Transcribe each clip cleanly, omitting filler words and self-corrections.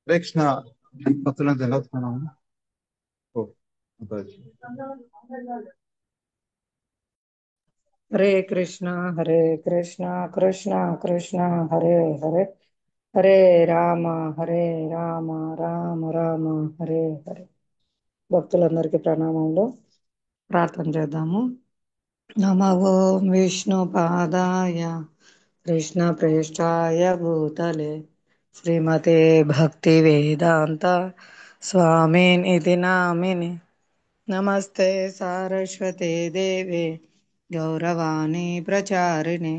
కృష్ణ భక్తులను తెలుస్తున్నాము. ఓ, మాతాజీ. హరే కృష్ణ హరే కృష్ణ కృష్ణ కృష్ణ హరే హరే హరే రామ హరే రామ రామ రామ హరే హరే. భక్తులందరికీ ప్రణామములు. ప్రార్థన చేద్దాము. నమో ఓం విష్ణు పాదాయ కృష్ణ ప్రేష్టాయ భూతలే శ్రీమతే భక్తి వేదాంత స్వామిన్ ఇది నామిని. నమస్తే సారస్వతే దేవే గౌరవాణి ప్రచారిణి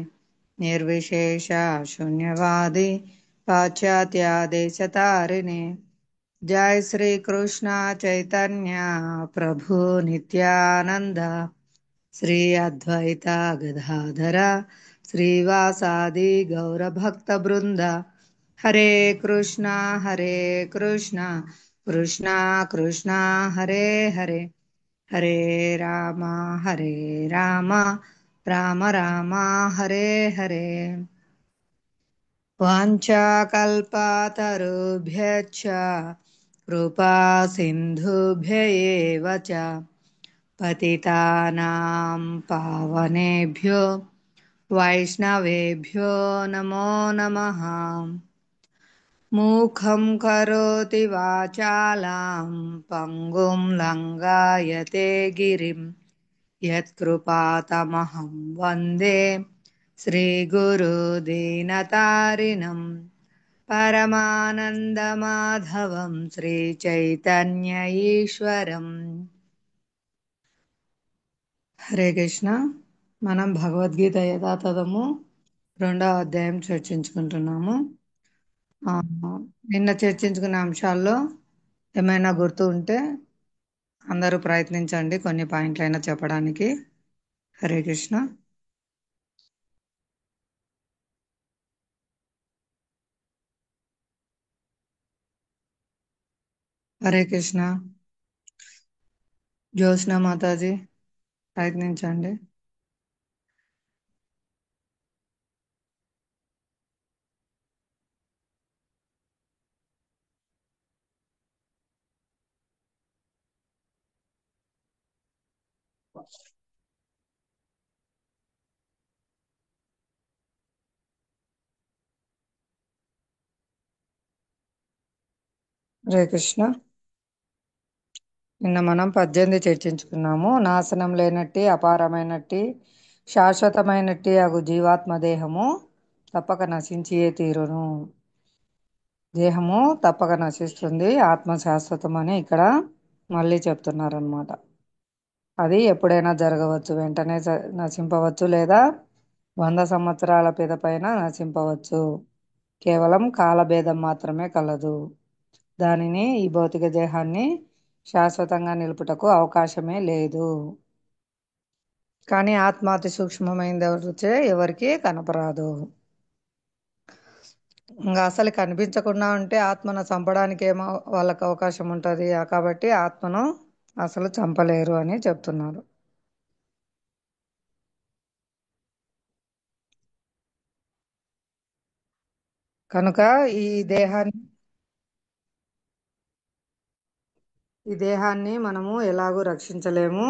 నిర్విశేష శూన్యవాది పాశ్చాత్య దేశతారిణి. జై శ్రీ కృష్ణ చైతన్య ప్రభు నిత్యానంద శ్రీ అద్వైత గదాధర శ్రీవాసాది గౌరభక్త బృంద. హరే కృష్ణ కృష్ణ కృష్ణ హరే హరే హరే రామ రామ రామ హరే హరే. వాంఛాకల్పతరుభ్యశ్చ కృపా సింధుభ్య ఏవ చ పతితానాం పావనేభ్యో వైష్ణవేభ్యో నమో నమః. మూకం కరోతి వాచాలాం పంగుం లంఘాయతే గిరిం యత్కృపాతమహం వందే శ్రీగురు దీనతారిణం. పరమానందమాధవం శ్రీచైతన్య ఈశ్వరం. హరే కృష్ణ. మనం భగవద్గీత యథాతథము 2వ అధ్యాయం చర్చించుకుంటున్నాము. నిన్న చర్చించుకున్న అంశాల్లో ఏమైనా గుర్తు ఉంటే అందరూ ప్రయత్నించండి కొన్ని పాయింట్లైనా చెప్పడానికి. హరే కృష్ణ. హరే కృష్ణ. జ్యోత్స్న మాతాజీ ప్రయత్నించండి. హరే కృష్ణ. నిన్న మనం 18 చర్చించుకున్నాము. నాశనం లేనట్టి అపారమైనట్టి శాశ్వతమైనట్టి అగు జీవాత్మ దేహము తప్పక నశించియే తీరును. దేహము తప్పక నశిస్తుంది, ఆత్మ శాశ్వతం అని ఇక్కడ మళ్ళీ చెప్తున్నారనమాట. అది ఎప్పుడైనా జరగవచ్చు, వెంటనే నశింపవచ్చు లేదా 100 సంవత్సరాల పిదపైన నశింపవచ్చు. కేవలం కాలభేదం మాత్రమే కలదు. దానిని ఈ భౌతిక దేహాన్ని శాశ్వతంగా నిలుపుటకు అవకాశమే లేదు. కానీ ఆత్మ అతి సూక్ష్మమైనది, ఎవరికి కనపరాదు. ఇంకా అసలు కనిపించకుండా ఉంటే ఆత్మను చంపడానికి ఏమో వాళ్ళకి అవకాశం ఉంటుంది. కాబట్టి ఆత్మను అసలు చంపలేరు అని చెప్తున్నారు. కనుక ఈ దేహాన్ని మనము ఎలాగూ రక్షించలేము,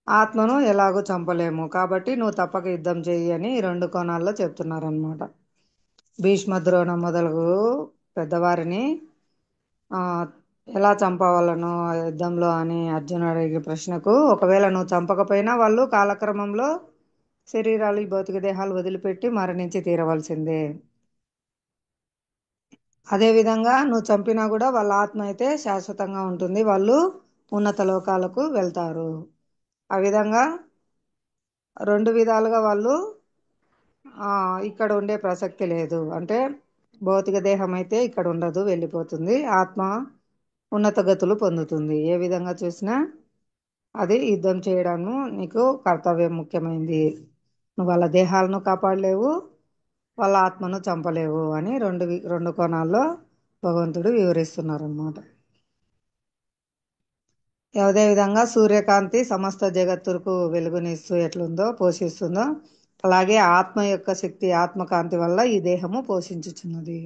ఆత్మను ఎలాగూ చంపలేము. కాబట్టి నువ్వు తప్పక యుద్ధం చెయ్యి అని ఈ 2 కోణాల్లో చెప్తున్నారనమాట. భీష్మ ద్రోణ మొదలగు పెద్దవారిని ఎలా చంపవాలను ఆ యుద్ధంలో అని అర్జునుడు అడిగే ప్రశ్నకు, ఒకవేళ నువ్వు చంపకపోయినా వాళ్ళు కాలక్రమంలో శరీరాలు, ఈ భౌతిక దేహాలు వదిలిపెట్టి మరణించి తీరవలసిందే. అదే విధంగా నువ్వు చంపినా కూడా వాళ్ళ ఆత్మ అయితే శాశ్వతంగా ఉంటుంది, వాళ్ళు ఉన్నత లోకాలకు వెళ్తారు. ఆ విధంగా రెండు విధాలుగా వాళ్ళు ఆ ఇక్కడ ఉండే ప్రసక్తి లేదు. అంటే భౌతిక దేహం అయితే ఇక్కడ ఉండదు, వెళ్ళిపోతుంది. ఆత్మ ఉన్నత గతులు పొందుతుంది. ఏ విధంగా చూసినా అది యుద్ధం చేయడము నీకు కర్తవ్యం ముఖ్యమైనది. నువ్వు వాళ్ళ దేహాలను కాపాడలేవు, వాళ్ళ ఆత్మను చంపలేవు అని రెండు కోణాల్లో భగవంతుడు వివరిస్తున్నారు అన్నమాట. అదే విధంగా సూర్యకాంతి సమస్త జగత్తుకు వెలుగునిస్తూ ఎట్లుందో పోషిస్తుందో, అలాగే ఆత్మ యొక్క శక్తి, ఆత్మకాంతి వల్ల ఈ దేహము పోషించుచున్నది.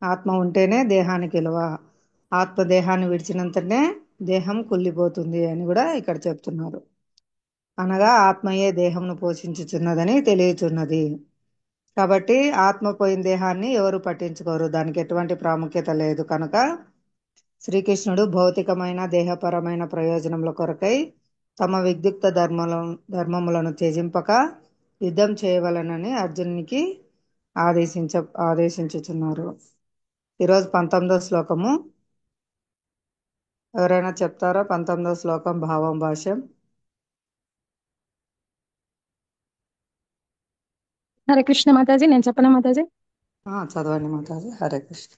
ఆత్మ ఉంటేనే దేహానికి విలువ. ఆత్మ దేహాన్ని విడిచినంతనే దేహం కుళ్ళిపోతుంది అని కూడా ఇక్కడ చెప్తున్నారు. అనగా ఆత్మయే దేహంను పోషించుచున్నదని తెలియచున్నది. కాబట్టి ఆత్మ పోయిన దేహాన్ని ఎవరు పట్టించుకోరు, దానికి ఎటువంటి ప్రాముఖ్యత లేదు. కనుక శ్రీకృష్ణుడు భౌతికమైన దేహపరమైన ప్రయోజనముల కొరకై తమ విద్యుక్త ధర్మములను త్యజింపక యుద్ధం చేయవలనని అర్జునునికి ఆదేశించుచున్నారు. ఈరోజు 19వ శ్లోకము ఎవరైనా చెప్తారా? 19వ శ్లోకం భావం భాష్యం. హరే కృష్ణ మాతాజీ, నేను చెప్పనా మాతాజీ? చదవండి మాతాజీ. హరే కృష్ణ.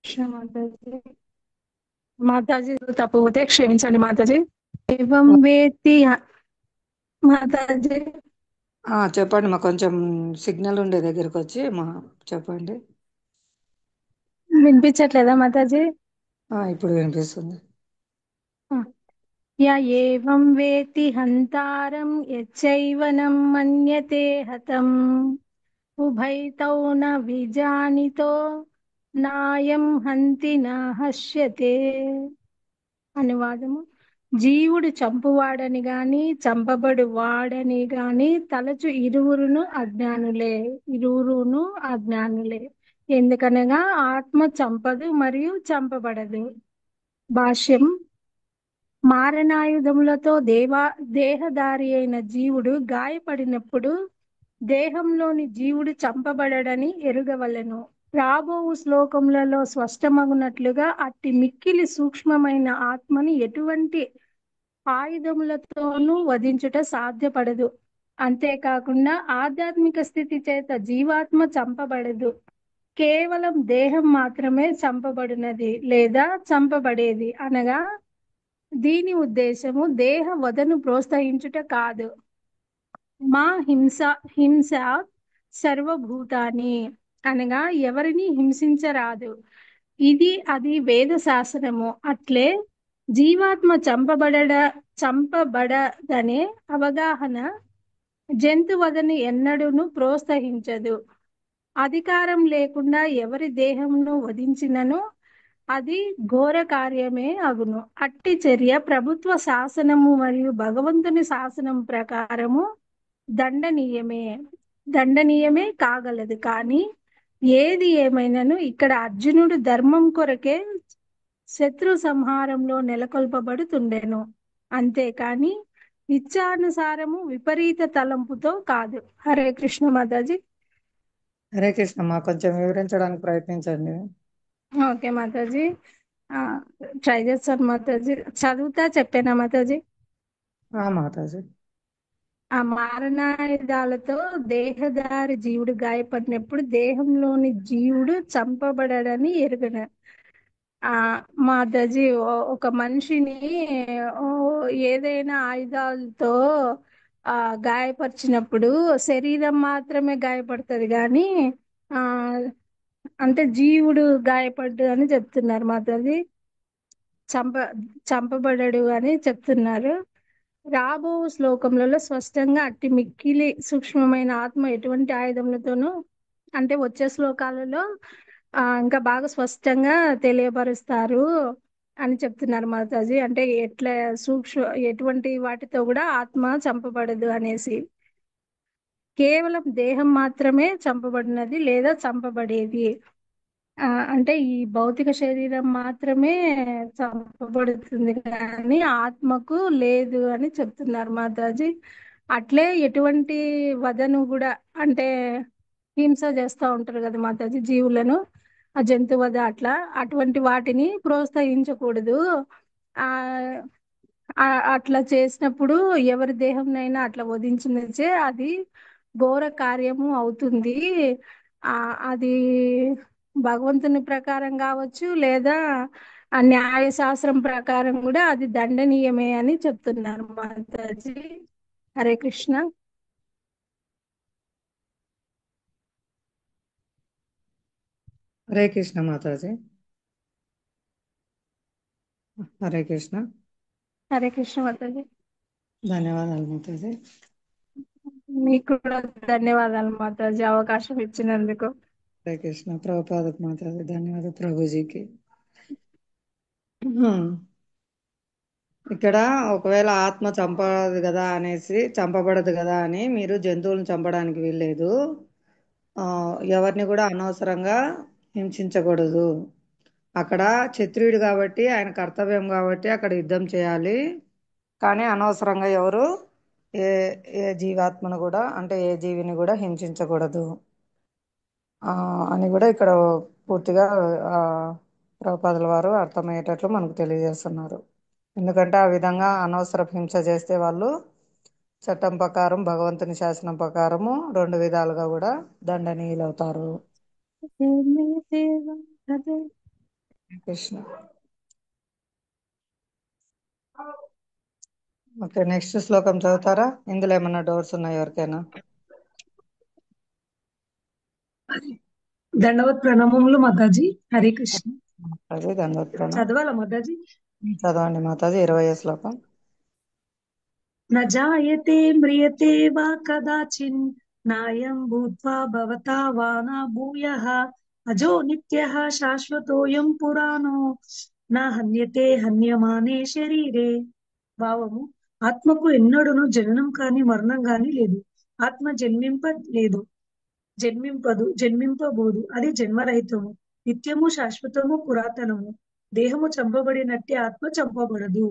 కృష్ణ మాతాజీ. మాతాజీ తప్పు పోతే క్షమించండి మాతాజీ. ఏవం వేత్తి మాతాజీ. చెప్పండి మా, కొంచెం సిగ్నల్ ఉండే దగ్గరికి వచ్చి చెప్పండి. వినిపించట్లేదా మాతాజీ? ఇప్పుడు వినిపిస్తుంది. య ఏవం వేత్తి హంతారం యచ్చైవనం మన్యతే హతం ఉభైతౌ న విజానితో నాయం హంతి న హష్యతే. అనువాదము: జీవుడు చంపువాడని గాని చంపబడు వాడని గాని తలచు ఇరువురును అజ్ఞానులే. ఎందుకనగా ఆత్మ చంపదు మరియు చంపబడదు. భాష్యం: మారణాయుధములతో దేహధారి అయిన జీవుడు గాయపడినప్పుడు దేహంలోని జీవుడు చంపబడడని ఎరుగవలెను. రాబోవు శ్లోకములలో స్పష్టమగునట్లుగా అట్టి మిక్కిలి సూక్ష్మమైన ఆత్మని ఎటువంటి ఆయుధములతోనూ వధించుట సాధ్యపడదు. అంతేకాకుండా ఆధ్యాత్మిక స్థితి చేత జీవాత్మ చంపబడదు, కేవలం దేహం మాత్రమే చంపబడినది లేదా చంపబడేది. అనగా దీని ఉద్దేశము దేహ వధను ప్రోత్సహించుట కాదు. మా హింస సర్వభూతాన్ని, అనగా ఎవరిని హింసించరాదు. అది వేద శాసనము. అట్లే జీవాత్మ చంపబడదనే అవగాహన జంతువధను ఎన్నడూను ప్రోత్సహించదు. అధికారం లేకుండా ఎవరి దేహమును వధించినను అది ఘోర కార్యమే అగును. అట్టి చర్య ప్రభుత్వ శాసనము మరియు భగవంతుని శాసనం ప్రకారము దండనీయమే కాగలదు. కానీ ఏది ఏమైనను ఇక్కడ అర్జునుడు ధర్మం కొరకే శత్రు సంహారంలో నెలకొల్పబడుతుండెను, అంతేకాని ఇచ్ఛానుసారము విపరీత తలంపుతో కాదు. హరే కృష్ణ మాతాజీ. హరే కృష్ణ మా, కొంచెం వివరించడానికి ప్రయత్నించండి. ఓకే మాతాజీ, ట్రై చేస్తాను మాతాజీ. చదువుతా చెప్పానా మాతాజీ? మాతాజీ. ఆ మారణాయుధాలతో దేహధారి జీవుడు గాయపడినప్పుడు దేహంలోని జీవుడు చంపబడని ఎరుగన. మాతాజీ, ఒక మనిషిని ఓ, ఏదైనా ఆయుధాలతో గాయపరిచినప్పుడు శరీరం మాత్రమే గాయపడుతుంది కానీ ఆ అంటే జీవుడు గాయపడ్డు అని చెప్తున్నారు మాతాజీ. చంపబడడు అని చెప్తున్నారు. రాబో శ్లోకములలో స్పష్టంగా అట్టి మిక్కిలి సూక్ష్మమైన ఆత్మ ఎటువంటి ఆయుధములతోనూ, అంటే వచ్చే శ్లోకాలలో ఇంకా బాగా స్పష్టంగా తెలియపరుస్తారు అని చెప్తున్నారు మాతాజీ. అంటే ఎటువంటి వాటితో కూడా ఆత్మ చంపబడదు అనేసి. కేవలం దేహం మాత్రమే చంపబడినది లేదా చంపబడేది. అంటే ఈ భౌతిక శరీరం మాత్రమే చంపబడుతుంది కానీ ఆత్మకు లేదు అని చెప్తున్నారు మాతాజీ. అట్లే ఎటువంటి వధను కూడా అంటే హింస చేస్తూ ఉంటారు కదా మాతాజీ జీవులను, ఆ జంతు వధ అటువంటి వాటిని ప్రోత్సహించకూడదు. ఆ అట్లా చేసినప్పుడు ఎవరి దేహంనైనా అట్లా వధించినచే అది ఘోర కార్యము అవుతుంది. అది భగవంతుని ప్రకారం కావచ్చు లేదా ఆ న్యాయ శాస్త్రం ప్రకారం కూడా అది దండనీయమే అని చెప్తున్నారు మాతాజీ. హరే కృష్ణ. హరే కృష్ణ మాతాజీ. హరే కృష్ణ. హరే కృష్ణ మాతాజీ. ధన్యవాదాలు మాతాజీ. మీకు కూడా ధన్యవాదాలు మాతాజీ అవకాశం ఇచ్చినందుకు. హరే కృష్ణ. ప్రభుపాదకు మాతాజీ ధన్యవాదాలు. ప్రభుజీకి. ఇక్కడ ఒకవేళ ఆత్మ చంపబడదు కదా అని మీరు జంతువులను చంపడానికి వీల్లేదు. ఎవరిని కూడా అనవసరంగా హింసించకూడదు. అక్కడ క్షత్రియుడు కాబట్టి ఆయన కర్తవ్యం కాబట్టి అక్కడ యుద్ధం చేయాలి. కానీ అనవసరంగా ఎవరు ఏ ఏ జీవాత్మను కూడా అంటే ఏ జీవిని కూడా హింసించకూడదు అని కూడా ఇక్కడ పూర్తిగా ప్రభుపాదుల వారు అర్థమయ్యేటట్లు మనకు తెలియజేస్తున్నారు. ఎందుకంటే ఆ విధంగా అనవసర హింస చేస్తే వాళ్ళు చట్టం ప్రకారం భగవంతుని శాసనం ప్రకారము 2 విధాలుగా కూడా దండనీయులవుతారు. కృష్ణ. ఓకే, నెక్స్ట్ శ్లోకం చదువుతారా? ఇందులో ఏమన్నా డౌట్స్ ఉన్నాయా ఎవరికైనా? దండవత్ ప్రణామములు మాతాజీ. హరే కృష్ణ. అదే దండవత్ ప్రణామం. చదవాలా మాతాజీ? చదవండి మాతాజీ. 20వ శ్లోకం. న జాయతే మ్రియతే వా కదాచిన్ నాయం భూత్వా భవతా వా న భూయః అజో నిత్యః శాశ్వతోయం పురాణో నా హన్యతే హన్యమానే శరీరే. భావము: ఆత్మకు ఎన్నడూను జననం కాని మరణం కాని లేదు. ఆత్మ జన్మింపబోదు. అది జన్మరహితము, నిత్యము, శాశ్వతము, పురాతనము. దేహము చంపబడినట్టే ఆత్మ చంపబడదు.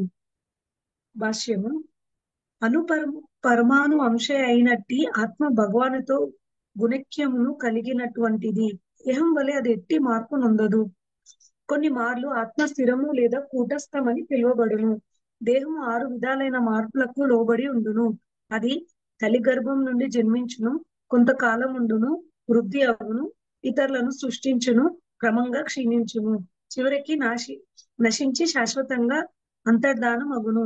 భాష్యము: పరమాణు అంశ అయినట్టి ఆత్మ భగవానుతో గుణక్యమును కలిగినటువంటిది. దేహం వలె అది ఎట్టి మార్పు నొందదు. కొన్ని మార్లు ఆత్మ స్థిరము లేదా కూటస్థమని పిలువబడును. దేహము 6 విధాలైన మార్పులకు లోబడి ఉండును. అది తల్లి గర్భం నుండి జన్మించును, కొంతకాలం ఉండును, వృద్ధి అగును, ఇతరులను సృష్టించును, క్రమంగా క్షీణించును, చివరికి నశించి శాశ్వతంగా అంతర్ధానం అగును.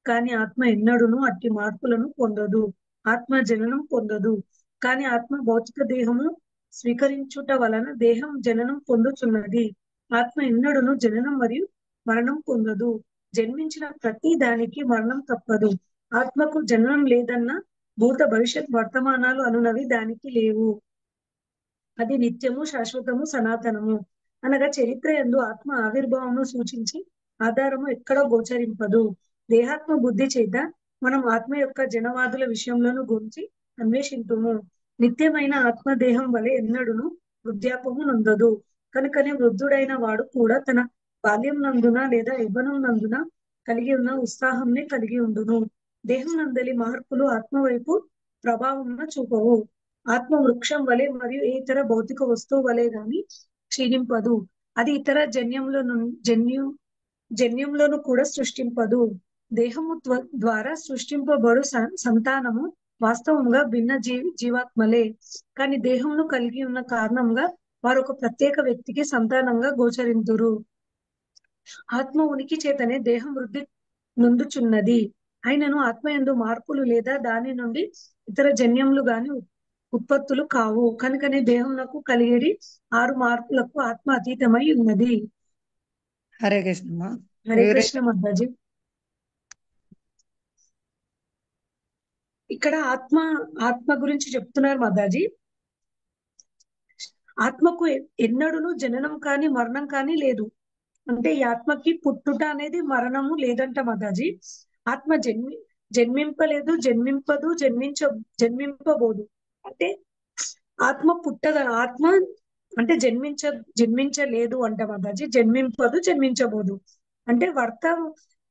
కాని ఆత్మ ఎన్నడూను అట్టి మార్పులను పొందదు. ఆత్మ జననం పొందదు. కాని ఆత్మ భౌతిక దేహము స్వీకరించుట వలన దేహం జననం పొందుచున్నది. ఆత్మ ఎన్నడూను జననం మరియు మరణం పొందదు. జన్మించిన ప్రతి దానికి మరణం తప్పదు. ఆత్మకు జననం లేదన్న భూత భవిష్యత్ వర్తమానాలు అనునవి దానికి లేవు. అది నిత్యము, శాశ్వతము, సనాతనము. అనగా చరిత్ర యందు ఆత్మ ఆవిర్భావమును సూచించి ఆధారము ఎక్కడ గోచరింపదు. దేహాత్మ బుద్ధి చేత మనం ఆత్మ యొక్క జనవాదుల విషయంలోను గురించి అన్వేషింతుము. నిత్యమైన ఆత్మ దేహం వలె ఎన్నడూను వృద్ధాపము నొందదు. కనుకనే వృద్ధుడైన వాడు కూడా తన బాల్యం నందున లేదా యవ్వనం నందున కలిగి ఉన్న ఉత్సాహంనే కలిగి ఉండును. దేహం నందలి మార్పులు ఆత్మ వైపు ప్రభావం చూపవు. ఆత్మ వృక్షం వలె మరియు ఏ ఇతర భౌతిక వస్తువు వలె గాని క్షీణింపదు. అది ఇతర జన్యంలోను కూడా సృష్టింపదు. దేహము ద్వారా సృష్టింపబడు సంతానము వాస్తవంగా భిన్న జీవాత్మలే. కానీ దేహమును కలిగి ఉన్న కారణంగా వారు ఒక ప్రత్యేక వ్యక్తికి సంతానంగా గోచరింతురు. ఆత్మ ఉనికి చేతనే దేహం వృద్ధి నొందుచున్నది. అయినను ఆత్మయందు మార్పులు లేదా దాని నుండి ఇతర జన్యములు గాని ఉత్పత్తులు కావు. కనుకనే దేహమునకు కలిగేది 6 మార్పులకు ఆత్మ అతీతమై ఉన్నది. హరే కృష్ణ. హరే కృష్ణ మాతాజీ. ఇక్కడ ఆత్మ గురించి చెప్తున్నారు మాతాజీ. ఆత్మకు ఎన్నడూను జననం కాని మరణం కాని లేదు. అంటే ఈ ఆత్మకి పుట్టుట అనేది మరణము లేదంట మాతాజీ. ఆత్మ జన్మింపలేదు, జన్మింపదు, జన్మింపబోదు. అంటే ఆత్మ ఆత్మ అంటే జన్మించలేదు అంట మాతాజీ. జన్మింపదు, జన్మించబోదు. అంటే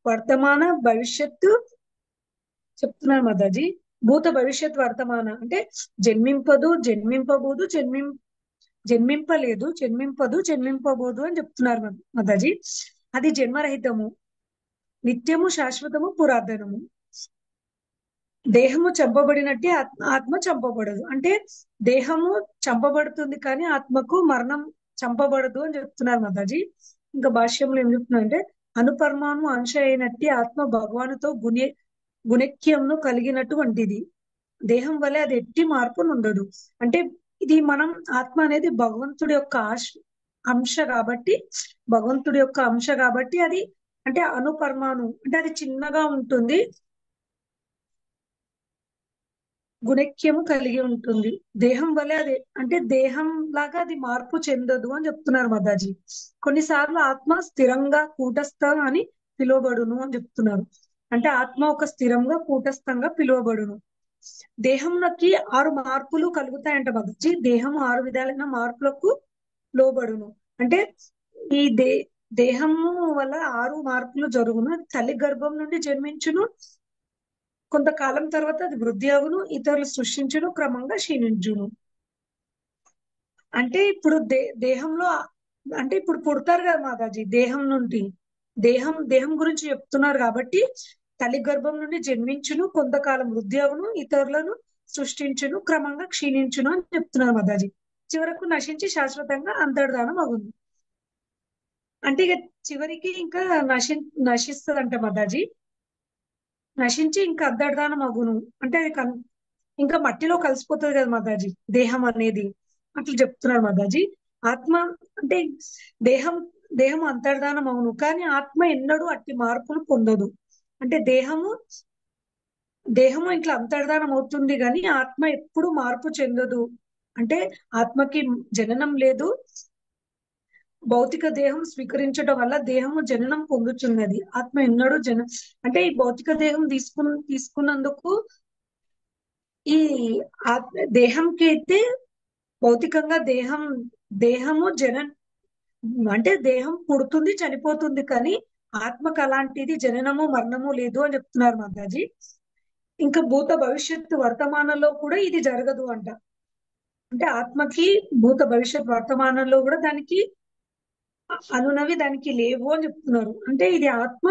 వర్తమాన భవిష్యత్తు చెప్తున్నారు మాతాజీ. భూత భవిష్యత్ వర్తమాన అంటే జన్మింపదు, జన్మింపబోదు, జన్మింపలేదు, జన్మింపదు, జన్మింపబోదు అని చెప్తున్నారు మాతాజీ. అది జన్మరహితము, నిత్యము, శాశ్వతము, పురాతనము. దేహము చంపబడినట్టే ఆత్మ చంపబడదు. అంటే దేహము చంపబడుతుంది కానీ ఆత్మకు మరణం చంపబడదు అని చెప్తున్నారు మాతాజీ. ఇంకా భాష్యంలో ఏం చెప్తున్నారంటే అనుపరమాణు అంశ అయినట్టి ఆత్మ భగవానుతో గుణక్యంను కలిగినటువంటిది. దేహం వల్ల అది ఎట్టి మార్పు ఉండదు. అంటే ఇది మనం ఆత్మ అనేది భగవంతుడి యొక్క అంశ కాబట్టి, భగవంతుడి యొక్క అంశ కాబట్టి అది అంటే అనుపరమాణు అంటే అది చిన్నగా ఉంటుంది, గుణక్యము కలిగి ఉంటుంది. దేహం వల్ల అది అంటే దేహం లాగా అది మార్పు చెందదు అని చెప్తున్నారు మాతాజీ. కొన్నిసార్లు ఆత్మ స్థిరంగా కూటస్థ అని పిలువబడును అని చెప్తున్నారు. అంటే ఆత్మ ఒక స్థిరంగా కూటస్థంగా పిలువబడును. దేహంలోకి 6 మార్పులు కలుగుతాయంట మాతాజీ. దేహం 6 విధాలైన మార్పులకు లోబడును. అంటే ఈ దేహము వల్ల 6 మార్పులు జరుగును. తల్లి గర్భం నుండి జన్మించును, కొంతకాలం తర్వాత అది వృద్ధి అగును, ఇతరులు సృష్టించును, క్రమంగా క్షీణించును. అంటే ఇప్పుడు దేహంలో అంటే ఇప్పుడు పుడతారు కదా మాతాజీ, దేహం నుండి దేహం గురించి చెప్తున్నారు కాబట్టి తల్లి గర్భం నుండి జన్మించును, కొంతకాలం వృద్ధి అగును, ఇతరులను సృష్టించును, క్రమంగా క్షీణించును అని చెప్తున్నారు మాతాజీ. చివరకు నశించి శాశ్వతంగా అంతర్ధానం అగును. అంటే ఇక చివరికి ఇంకా నశిస్తుందంట మాతాజీ. నశించి ఇంకా అంతర్ధానం అగును అంటే అది ఇంకా మట్టిలో కలిసిపోతుంది కదా మాతాజీ దేహం అనేది. అట్లా చెప్తున్నారు మాతాజీ. ఆత్మ అంటే దేహం అంతర్ధానం అవును, కానీ ఆత్మ ఎన్నడూ అట్టి మార్పులు పొందదు. అంటే దేహము ఇట్లా అంతర్ధానం అవుతుంది కానీ ఆత్మ ఎప్పుడు మార్పు చెందదు. అంటే ఆత్మకి జననం లేదు, భౌతిక దేహం స్వీకరించడం వల్ల దేహము జననం పొందుతున్నది. ఆత్మ ఎన్నడూ అంటే ఈ భౌతిక దేహం తీసుకున్నందుకు ఈ దేహంకి అయితే భౌతికంగా దేహము అంటే దేహం పుడుతుంది, చనిపోతుంది, కానీ ఆత్మకు అలాంటిది జననము మరణము లేదు అని చెప్తున్నారు మాతాజీ. ఇంకా భూత భవిష్యత్తు వర్తమానంలో కూడా ఇది జరగదు అంట. అంటే ఆత్మకి భూత భవిష్యత్ వర్తమానంలో కూడా దానికి అనునవి దానికి లేవు అని చెప్తున్నారు. అంటే ఇది ఆత్మ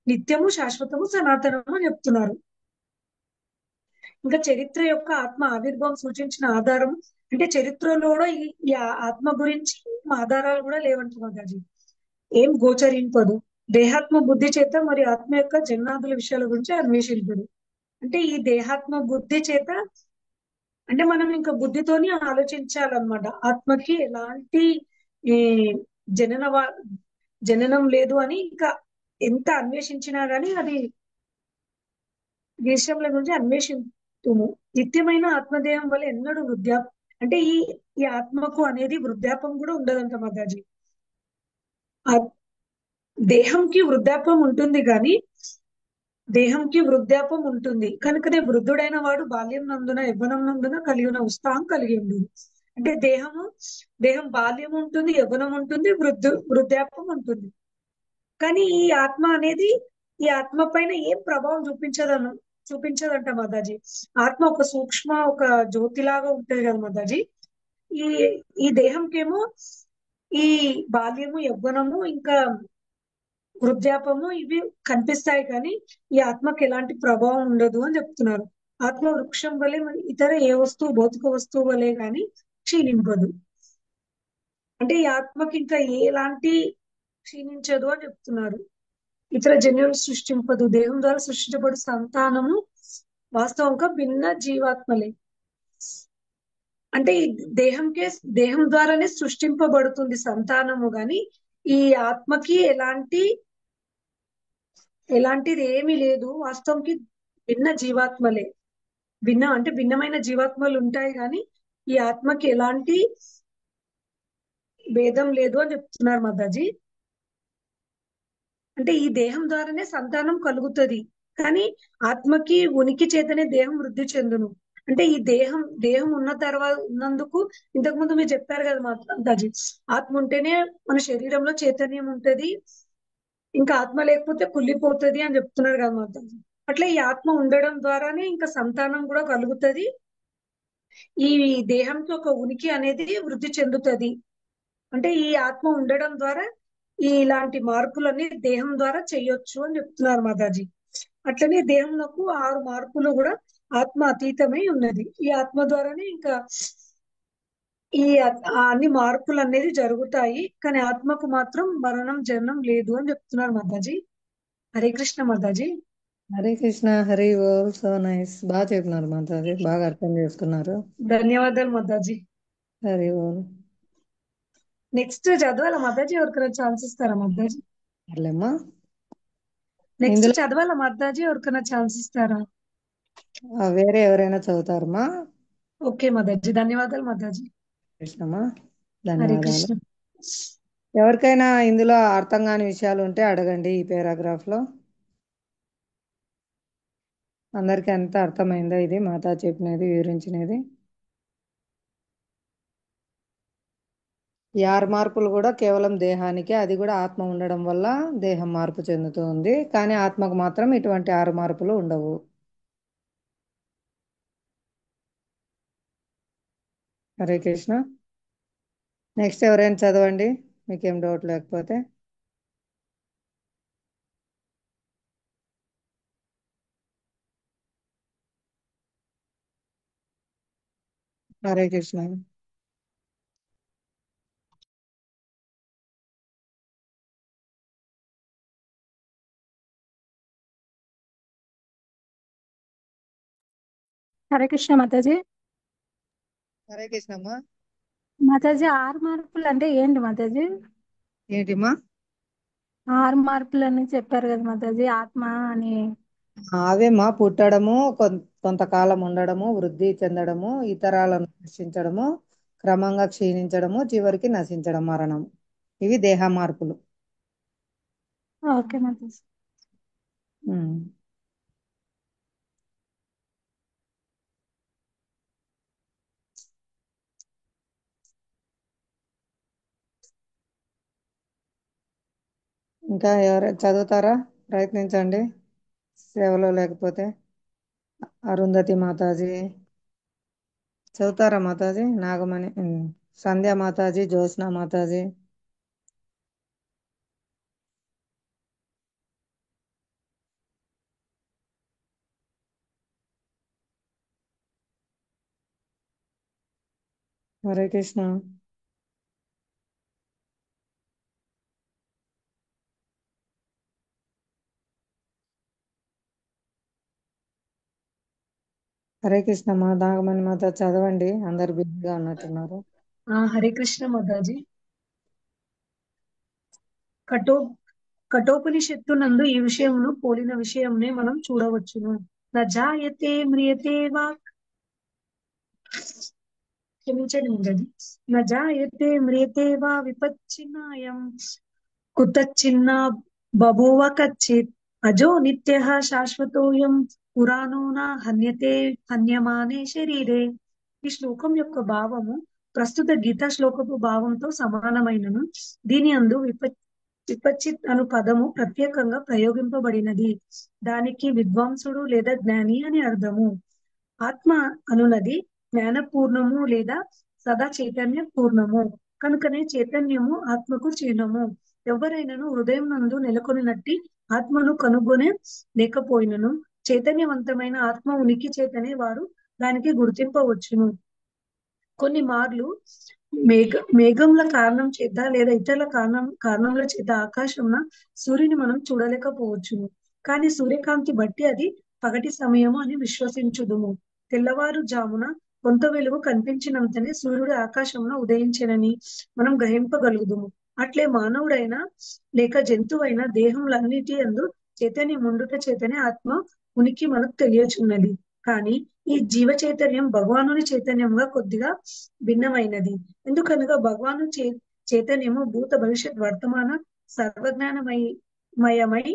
నిత్యము, శాశ్వతము, సనాతనము అని చెప్తున్నారు. ఇంకా చరిత్ర యొక్క ఆత్మ ఆవిర్భావం సూచించిన ఆధారం అంటే చరిత్రలో కూడా ఈ ఆత్మ గురించి ఆధారాలు కూడా లేవంట మాతాజీ. ఏం గోచరింపదు, దేహాత్మ బుద్ధి చేత మరియు ఆత్మ యొక్క జన్మాదుల విషయాల గురించి అన్వేషింపదు. అంటే ఈ దేహాత్మ బుద్ధి చేత అంటే మనం ఇంకా బుద్ధితోని ఆలోచించాలన్నమాట. ఆత్మకి ఎలాంటి ఈ జననం లేదు అని ఇంకా ఎంత అన్వేషించినా గానీ అది విషయంల గురించి అన్వేషిస్తుము. నిత్యమైన ఆత్మదేహం వల్ల ఎన్నడూ అంటే ఈ ఆత్మకు అనేది వృద్ధాపం కూడా ఉండదంట మాతాజీ. ఆ దేహంకి వృద్ధాపం ఉంటుంది కానీ కనుకనే వృద్ధుడైన వాడు బాల్యం నందున యవ్వనం నందున కలిగిన ఉత్సాహం కలిగి ఉంటుంది. అంటే దేహం బాల్యం ఉంటుంది, యవ్వనం ఉంటుంది, వృద్ధాపం ఉంటుంది. కానీ ఈ ఆత్మ అనేది ఈ ఆత్మ పైన ఏం ప్రభావం చూపించదంట మాతాజీ. ఆత్మ ఒక సూక్ష్మ ఒక జ్యోతిలాగా ఉంటది కదా మాతాజీ. ఈ దేహంకేమో ఈ బాల్యము, యవ్వనము, ఇంకా వృద్ధాపము ఇవి కనిపిస్తాయి కానీ ఈ ఆత్మకి ఎలాంటి ప్రభావం ఉండదు అని చెప్తున్నారు. ఆత్మ వృక్షం వలె ఇతర ఏ వస్తువు భౌతిక వస్తువు వలె కానీ క్షీణింపదు. అంటే ఈ ఆత్మకి ఇంకా ఎలాంటి క్షీణించదు అని చెప్తున్నారు. ఇతర జన్యులు సృష్టింపదు. దేహం ద్వారా సృష్టించబడు సంతానము వాస్తవంగా భిన్న జీవాత్మలే. అంటే ఈ దేహం ద్వారానే సృష్టింపబడుతుంది సంతానము, గాని ఈ ఆత్మకి ఎలాంటిది ఏమీ లేదు. వాస్తవంకి భిన్న జీవాత్మలే. భిన్నమైన జీవాత్మలు ఉంటాయి కానీ ఈ ఆత్మకి ఎలాంటి భేదం లేదు అని చెప్తున్నారు మాతాజీ. అంటే ఈ దేహం ద్వారానే సంతానం కలుగుతుంది కానీ ఆత్మకి ఉనికి చేతనే దేహం వృద్ధి చెందును. అంటే ఈ దేహం ఉన్న తర్వాత ఉన్నందుకు ఇంతకు ముందు మీరు చెప్పారు కదా మాతాజీ, ఆత్మ ఉంటేనే మన శరీరంలో చైతన్యం ఉంటది, ఇంకా ఆత్మ లేకపోతే కుళ్ళిపోతది అని చెప్తున్నారు కదా మాతాజీ. అట్లా ఈ ఆత్మ ఉండడం ద్వారానే ఇంకా సంతానం కూడా కలుగుతది, ఈ దేహంకి ఒక ఉనికి అనేది వృద్ధి చెందుతది. అంటే ఈ ఆత్మ ఉండడం ద్వారా ఇలాంటి మార్పులన్నీ దేహం ద్వారా చేయొచ్చు అని చెప్తున్నారు మాతాజీ. అట్లనే దేహంలోకి 6 మార్పులు కూడా ఆత్మ అతీతమై ఉన్నది. ఈ ఆత్మ ద్వారానే ఇంకా అన్ని మార్పులు అనేది జరుగుతాయి, కానీ ఆత్మకు మాత్రం మరణం జననం లేదు అని చెప్తున్నారు మాతాజీ. హరే కృష్ణ మాతాజీ. హరే కృష్ణ, హరి బోల్. సో నైస్, బాగా చెప్పినారు మాతాజీ, బాగా అర్థం చేసుకున్నారు. ధన్యవాదాలు మాతాజీ. హరి బోల్. నెక్స్ట్ చదవాలా మాతాజీ? ఎవరికైనా ఛాన్స్ ఇస్తారా మాతాజీ? సర్లేమ్మా. నెక్స్ట్ ఇందులో చదవాలా మాతాజీ? ఎవరికైనా ఛాన్స్ ఇస్తారా? వేరే ఎవరైనా చదువుతారమ్మా? ఓకే మాతాజీ, ధన్యవాదాలు మాతాజీ. కృష్ణమ్మా, హరే ధన్యవాదాలు. కృష్ణ. ఎవరికైనా ఇందులో అర్థం కాని విషయాలు ఉంటే అడగండి. ఈ పేరాగ్రాఫ్ లో అందరికీ అంత అర్థమైందా? ఇది మాతా చెప్పినది, వివరించినది. ఈ 6 మార్పులు కూడా కేవలం దేహానికి, అది కూడా ఆత్మ ఉండడం వల్ల దేహం మార్పు చెందుతుంది, కానీ ఆత్మకు మాత్రం ఇటువంటి 6 మార్పులు ఉండవు. హరే కృష్ణ. నెక్స్ట్ ఎవరైనా చదవండి, మీకేం డౌట్ లేకపోతే. హరే కృష్ణ. హరే కృష్ణ మాతాజీ. హరే కృష్ణమ్మా. మాతాజీ 6 మార్పులు అంటే ఏంటి మాతాజీ? ఏంటిమ్మా? 6 మార్పులు అని చెప్పారు కదా మాతాజీ, ఆత్మ అని. అవేమ్మా, పుట్టడము, కొంతకాలం ఉండడము, వృద్ధి చెందడము, ఇతరాలను సృష్టించడము, క్రమంగా క్షీణించడము, చివరికి నశించడం, మరణం. ఇవి దేహ మార్పులు. ఓకే మాతాజీ. ఉమ్. ఇంకా ఎవరైనా చదువుతారా? ప్రయత్నించండి, సేవలో లేకపోతే. అరుంధతి మాతాజీ చదువుతారా మాతాజీ? నాగమణి, సంధ్య మాతాజీ, జ్యోత్స్న మాతాజీ. హరే కృష్ణ. హరే కృష్ణ మా నాగమణి మాత చదవండి, అందరు బిజీగా ఉన్నట్టున్నారు. హరే కృష్ణ మాతాజీ. కఠో కఠోపనిషత్తు నందు ఈ విషయమును పోలిన విషయంనే మనం చూడవచ్చును. నజాయతే మ్రియతే వా, క్షమించండి మాతాజీ. నజాయతే మ్రియతే వా విపచ్చిన్నాయం కుతచ్చిన్న బభూవ కచ్చిత్ అజో నిత్యః శాశ్వతోయం పురాణో న హన్యతే హన్యమానే శరీరే. ఈ శ్లోకం యొక్క భావము ప్రస్తుత గీతా శ్లోకపు భావంతో సమానమైనను దీని అందు విపచ్చిత్ అను పదము ప్రత్యేకంగా ప్రయోగింపబడినది. దానికి విద్వాంసుడు లేదా జ్ఞాని అని అర్థము. ఆత్మ అనునది జ్ఞానపూర్ణము లేదా సదా చైతన్య పూర్ణము. కనుకనే చైతన్యము ఆత్మకు చిహ్నము. ఎవరైనాను హృదయం నందు నెలకొనినట్టి ఆత్మను కనుగొనే లేకపోయినను చైతన్యవంతమైన ఆత్మ ఉనికి చేతనే వారు దానికి గుర్తింపవచ్చును. కొన్ని మార్లు మేఘముల కారణం చేత లేదా ఇతరుల కారణముల చేత ఆకాశంన సూర్యుని మనం చూడలేకపోవచ్చును, కానీ సూర్యకాంతి బట్టి అది పగటి సమయము అని విశ్వసించుదుము. తెల్లవారుజామున కొంత వెలుగు కనిపించినంతనే సూర్యుడు ఆకాశంలో ఉదయించెనని మనం గ్రహింపగలుగుదుము. అట్లే మానవుడైనా లేక జంతువైన దేహములన్నిటి యందు చైతన్యం ఉండుట చేతనే ఆత్మ ఉనికి మనకు తెలియచున్నది. కానీ ఈ జీవ చైతన్యం భగవానుని చైతన్యంగా కొద్దిగా భిన్నమైనది. ఎందుకనగా భగవాను చైతన్యము భూత భవిష్యత్ వర్తమాన సర్వజ్ఞానమయమై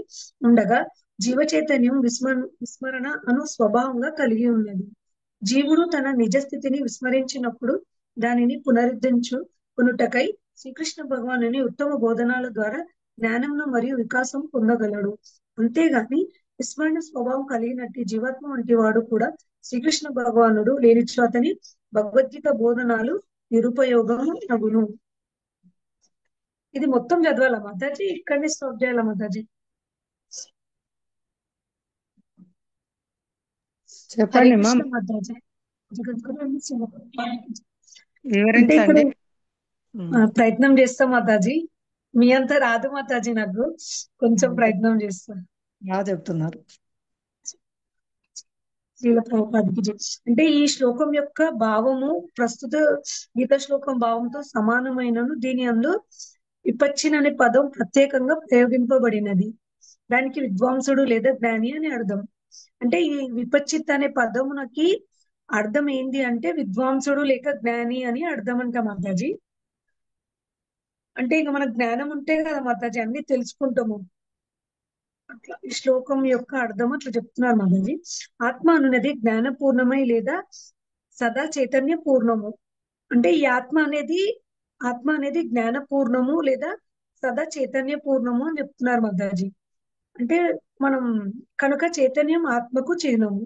ఉండగా జీవ చైతన్యం విస్మరణ అను స్వభావంగా కలిగి ఉన్నది. జీవుడు తన నిజ స్థితిని విస్మరించినప్పుడు దానిని పునరుద్ధరించుకొనుటకై శ్రీకృష్ణ భగవానుని ఉత్తమ బోధనాల ద్వారా జ్ఞానమును మరియు వికాసం పొందగలడు. అంతేగాని విస్మరణ స్వభావం కలిగినట్టి జీవాత్మ వంటి వాడు కూడా శ్రీకృష్ణ భగవానుడు లేనిచో అతని భగవద్గీత బోధనాలు నిరుపయోగము అగును. ఇది మొత్తం చదవాలా మాతాజీ? ఇక్కడనే స్టాప్ చేయాలా మాతాజీ? హరే చెప్పండి అమ్మా, కృష్ణ మాతాజీ. జగద్గురు అంటే వివరించండి. ఇప్పుడు ప్రయత్నం చేస్తా మాతాజీ. మీ అంతా రాదు మాతాజీ, నాకు కొంచెం ప్రయత్నం చేస్తా. బాగా చెప్తున్నారు. శ్రీల ప్రభుపాదికి జై. అంటే ఈ శ్లోకం యొక్క భావము ప్రస్తుత గీత శ్లోకం భావంతో సమానమైనను దీని అందు విపచ్చిన్ అనే పదం ప్రత్యేకంగా ప్రయోగింపబడినది. దానికి విద్వాంసుడు లేదా జ్ఞాని అని అర్థం. అంటే ఈ విపచ్చిత్ అనే పదమునకి అర్థం ఏంది అంటే విద్వాంసుడు లేక జ్ఞాని అని అర్థం అంట మాతాజీ. అంటే ఇంకా మన జ్ఞానం ఉంటే కదా మాతాజీ అన్ని తెలుసుకుంటాము. అట్లా ఈ శ్లోకం యొక్క అర్థం అట్లా చెప్తున్నారు మాతాజీ. ఆత్మ అనున్నది జ్ఞానపూర్ణమై లేదా సదా చైతన్య పూర్ణము. అంటే ఈ ఆత్మ అనేది జ్ఞానపూర్ణము లేదా సదా చైతన్య పూర్ణము అని చెప్తున్నారు మాతాజీ. అంటే మనం కనుక చైతన్యం ఆత్మకు చిహ్నము.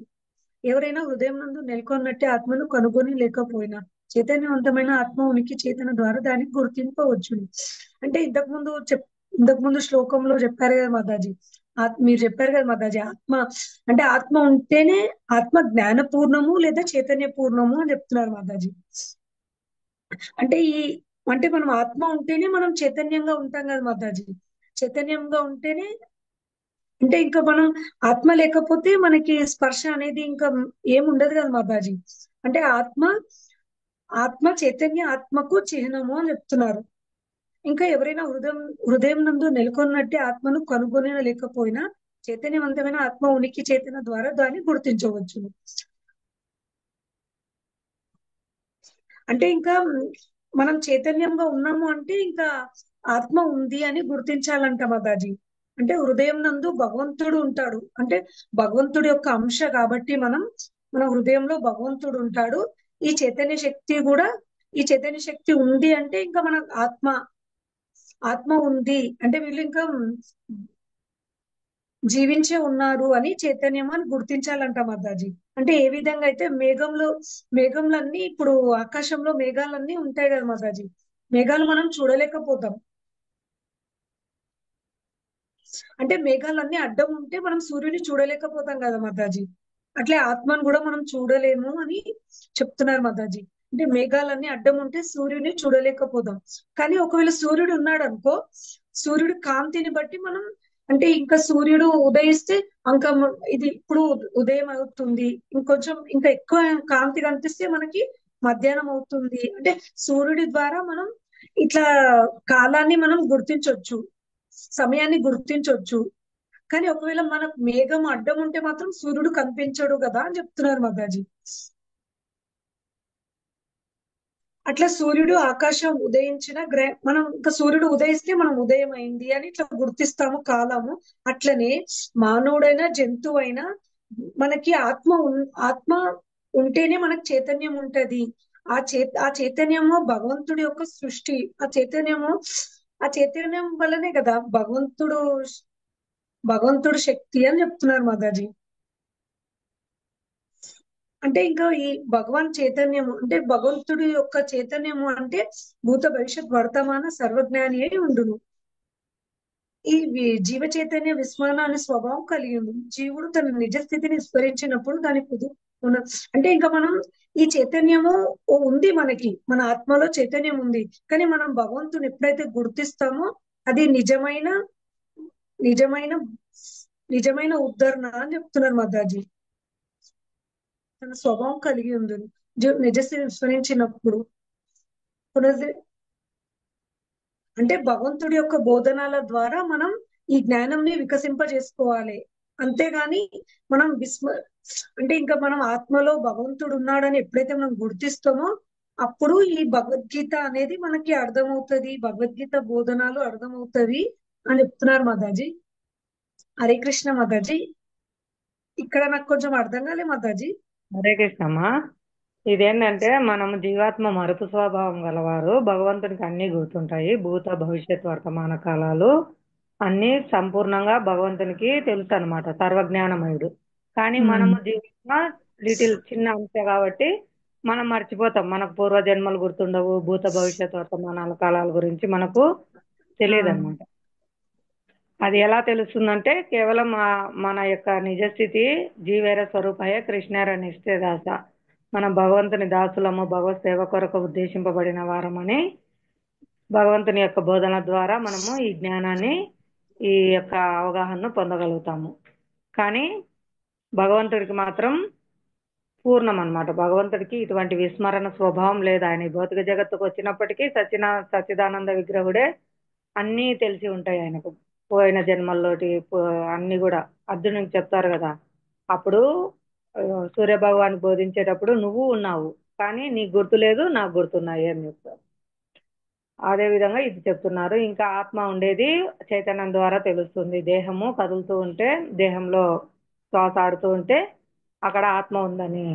ఎవరైనా హృదయం నందు నెలకొన్నట్టే ఆత్మను కనుగొని లేకపోయినా చైతన్యవంతమైన ఆత్మ ఉనికి చేతన ద్వారా దాన్ని గుర్తింపవచ్చును. అంటే ఇంతకు ముందు శ్లోకంలో చెప్పారు కదా మాతాజీ, మీరు చెప్పారు కదా మాతాజీ, ఆత్మ ఉంటేనే ఆత్మ జ్ఞానపూర్ణము లేదా చైతన్య పూర్ణము అని చెప్తున్నారు మాతాజీ. అంటే మనం ఆత్మ ఉంటేనే మనం చైతన్యంగా ఉంటాం కదా మాతాజీ. చైతన్యంగా ఉంటేనే అంటే ఇంకా మనం ఆత్మ లేకపోతే మనకి స్పర్శ అనేది ఇంకా ఏముండదు కదా మాతాజీ. అంటే ఆత్మ చైతన్య ఆత్మకు చిహ్నము అని చెప్తున్నారు. ఇంకా ఎవరైనా హృదయం నందు నెలకొన్నట్టే ఆత్మను కనుగొన లేకపోయినా చైతన్యవంతమైన ఆత్మ ఉనికి చేతన ద్వారా దాన్ని గుర్తించవచ్చు. అంటే ఇంకా మనం చైతన్యంగా ఉన్నాము అంటే ఇంకా ఆత్మ ఉంది అని గుర్తించాలంట మాతాజీ. అంటే హృదయం నందు భగవంతుడు ఉంటాడు. అంటే భగవంతుడి యొక్క అంశ కాబట్టి మన హృదయంలో భగవంతుడు ఉంటాడు. ఈ చైతన్య శక్తి ఉంది అంటే ఇంకా మన ఆత్మ ఉంది అంటే వీళ్ళు ఇంకా జీవించే ఉన్నారు అని చైతన్యం అని గుర్తించాలంట మాతాజీ. అంటే ఏ విధంగా అయితే మేఘంలన్నీ ఇప్పుడు ఆకాశంలో మేఘాలన్నీ ఉంటాయి కదా మాతాజీ. మేఘాలు మనం చూడలేకపోతాం. అంటే మేఘాలన్నీ అడ్డం ఉంటే మనం సూర్యుని చూడలేకపోతాం కదా మాతాజీ. అట్లే ఆత్మను కూడా మనం చూడలేము అని చెప్తున్నారు మాతాజీ. అంటే మేఘాలన్నీ అడ్డం ఉంటే సూర్యుని చూడలేకపోతాం. కానీ ఒకవేళ సూర్యుడు ఉన్నాడు అనుకో, సూర్యుడి కాంతిని బట్టి మనం అంటే ఇంకా సూర్యుడు ఉదయిస్తే ఇంకా ఇది ఇప్పుడు ఉదయం అవుతుంది, ఇంకా ఎక్కువ కాంతి కనిపిస్తే మనకి మధ్యాహ్నం అవుతుంది. అంటే సూర్యుడి ద్వారా మనం ఇట్లా కాలాన్ని మనం గుర్తించవచ్చు, సమయాన్ని గుర్తించవచ్చు. కానీ ఒకవేళ మనకు మేఘం అడ్డం ఉంటే మాత్రం సూర్యుడు కనిపించడు కదా అని చెప్తున్నారు మాతాజీ. అట్లా సూర్యుడు ఆకాశం ఉదయించిన మనం ఇంకా సూర్యుడు ఉదయిస్తే మనం ఉదయం అయింది అని ఇట్లా గుర్తిస్తాము కాలము. అట్లనే మానవుడైనా జంతువైనా మనకి ఆత్మ ఉంటేనే మనకు చైతన్యం ఉంటది. ఆ చైతన్యము భగవంతుడి యొక్క సృష్టి. ఆ చైతన్యం వల్లనే కదా భగవంతుడు శక్తి అని చెప్తున్నారు మాతాజీ. అంటే ఇంకా ఈ భగవాన్ చైతన్యము అంటే భగవంతుడి యొక్క చైతన్యము అంటే భూత భవిష్యత్ వర్తమాన సర్వజ్ఞాని అయి ఉండును. ఈ జీవ చైతన్య విస్మరణ అనే స్వభావం కలిగి ఉంది. జీవుడు తన నిజ స్థితిని విస్మరించినప్పుడు దాని అంటే ఇంకా మనం ఈ చైతన్యము ఉంది, మన ఆత్మలో చైతన్యం ఉంది. కానీ మనం భగవంతుని ఎప్పుడైతే గుర్తిస్తామో అది నిజమైన నిజమైన ఉద్ధరణ అని చెప్తున్నారు మాతాజీ. తన స్వభావం కలిగి ఉంది నిజస్థితి విస్మరించినప్పుడు అంటే భగవంతుడి యొక్క బోధనాల ద్వారా మనం ఈ జ్ఞానంని వికసింపజేసుకోవాలి. అంతేగాని మనం అంటే ఇంకా మనం ఆత్మలో భగవంతుడు ఉన్నాడని ఎప్పుడైతే మనం గుర్తిస్తామో అప్పుడు ఈ భగవద్గీత అనేది మనకి అర్థమవుతుంది, భగవద్గీత బోధనాలు అర్థమవుతుంది అని చెప్తున్నారు మాతాజీ. హరే కృష్ణ మాతాజీ. ఇక్కడ నాకు కొంచెం అర్థం కాలే మాతాజీ. హరే కృష్ణమ్మా. ఇదేంటంటే మనం జీవాత్మ మరుపు స్వభావం గలవారు. భగవంతునికి అన్ని గుర్తుంటాయి. భూత భవిష్యత్ వర్తమాన కాలాలు అన్ని సంపూర్ణంగా భగవంతునికి తెలుసు అనమాట, సర్వజ్ఞానమయుడు. కానీ మనము జీవాత్మ లిటిల్ చిన్న అంశ కాబట్టి మనం మర్చిపోతాం. మనకు పూర్వజన్మలు గుర్తుండవు, భూత భవిష్యత్ వర్తమానాల కాలాల గురించి మనకు తెలియదు అనమాట. అది ఎలా తెలుస్తుందంటే కేవలం మన యొక్క నిజస్థితి జీవేర స్వరూపయ కృష్ణేర నిశ్చయదాస, మనం భగవంతుని దాసులము, భగవత్ సేవ కొరకు ఉద్దేశింపబడిన వారమని భగవంతుని యొక్క బోధన ద్వారా మనము ఈ జ్ఞానాన్ని, ఈ యొక్క అవగాహనను పొందగలుగుతాము. కానీ భగవంతుడికి మాత్రం పూర్ణం అన్నమాట. భగవంతుడికి ఇటువంటి విస్మరణ స్వభావం లేదు. ఆయన ఈ భౌతిక జగత్తుకు వచ్చినప్పటికీ సచ్చిదానంద విగ్రహుడే, అన్నీ తెలిసి ఉంటాయి ఆయనకు. పోయిన జన్మల్లోటి అన్ని కూడా అర్జునునికి చెప్తారు కదా, అప్పుడు సూర్య భగవాన్ బోధించేటప్పుడు నువ్వు ఉన్నావు కానీ నీకు గుర్తు లేదు, నాకు గుర్తున్నాయి అని చెప్తారు. అదే విధంగా ఇది చెప్తున్నారు. ఇంకా ఆత్మ ఉండేది చైతన్యం ద్వారా తెలుస్తుంది. దేహము కదులుతూ ఉంటే, దేహంలో శ్వాస ఆడుతూ ఉంటే అక్కడ ఆత్మ ఉందని.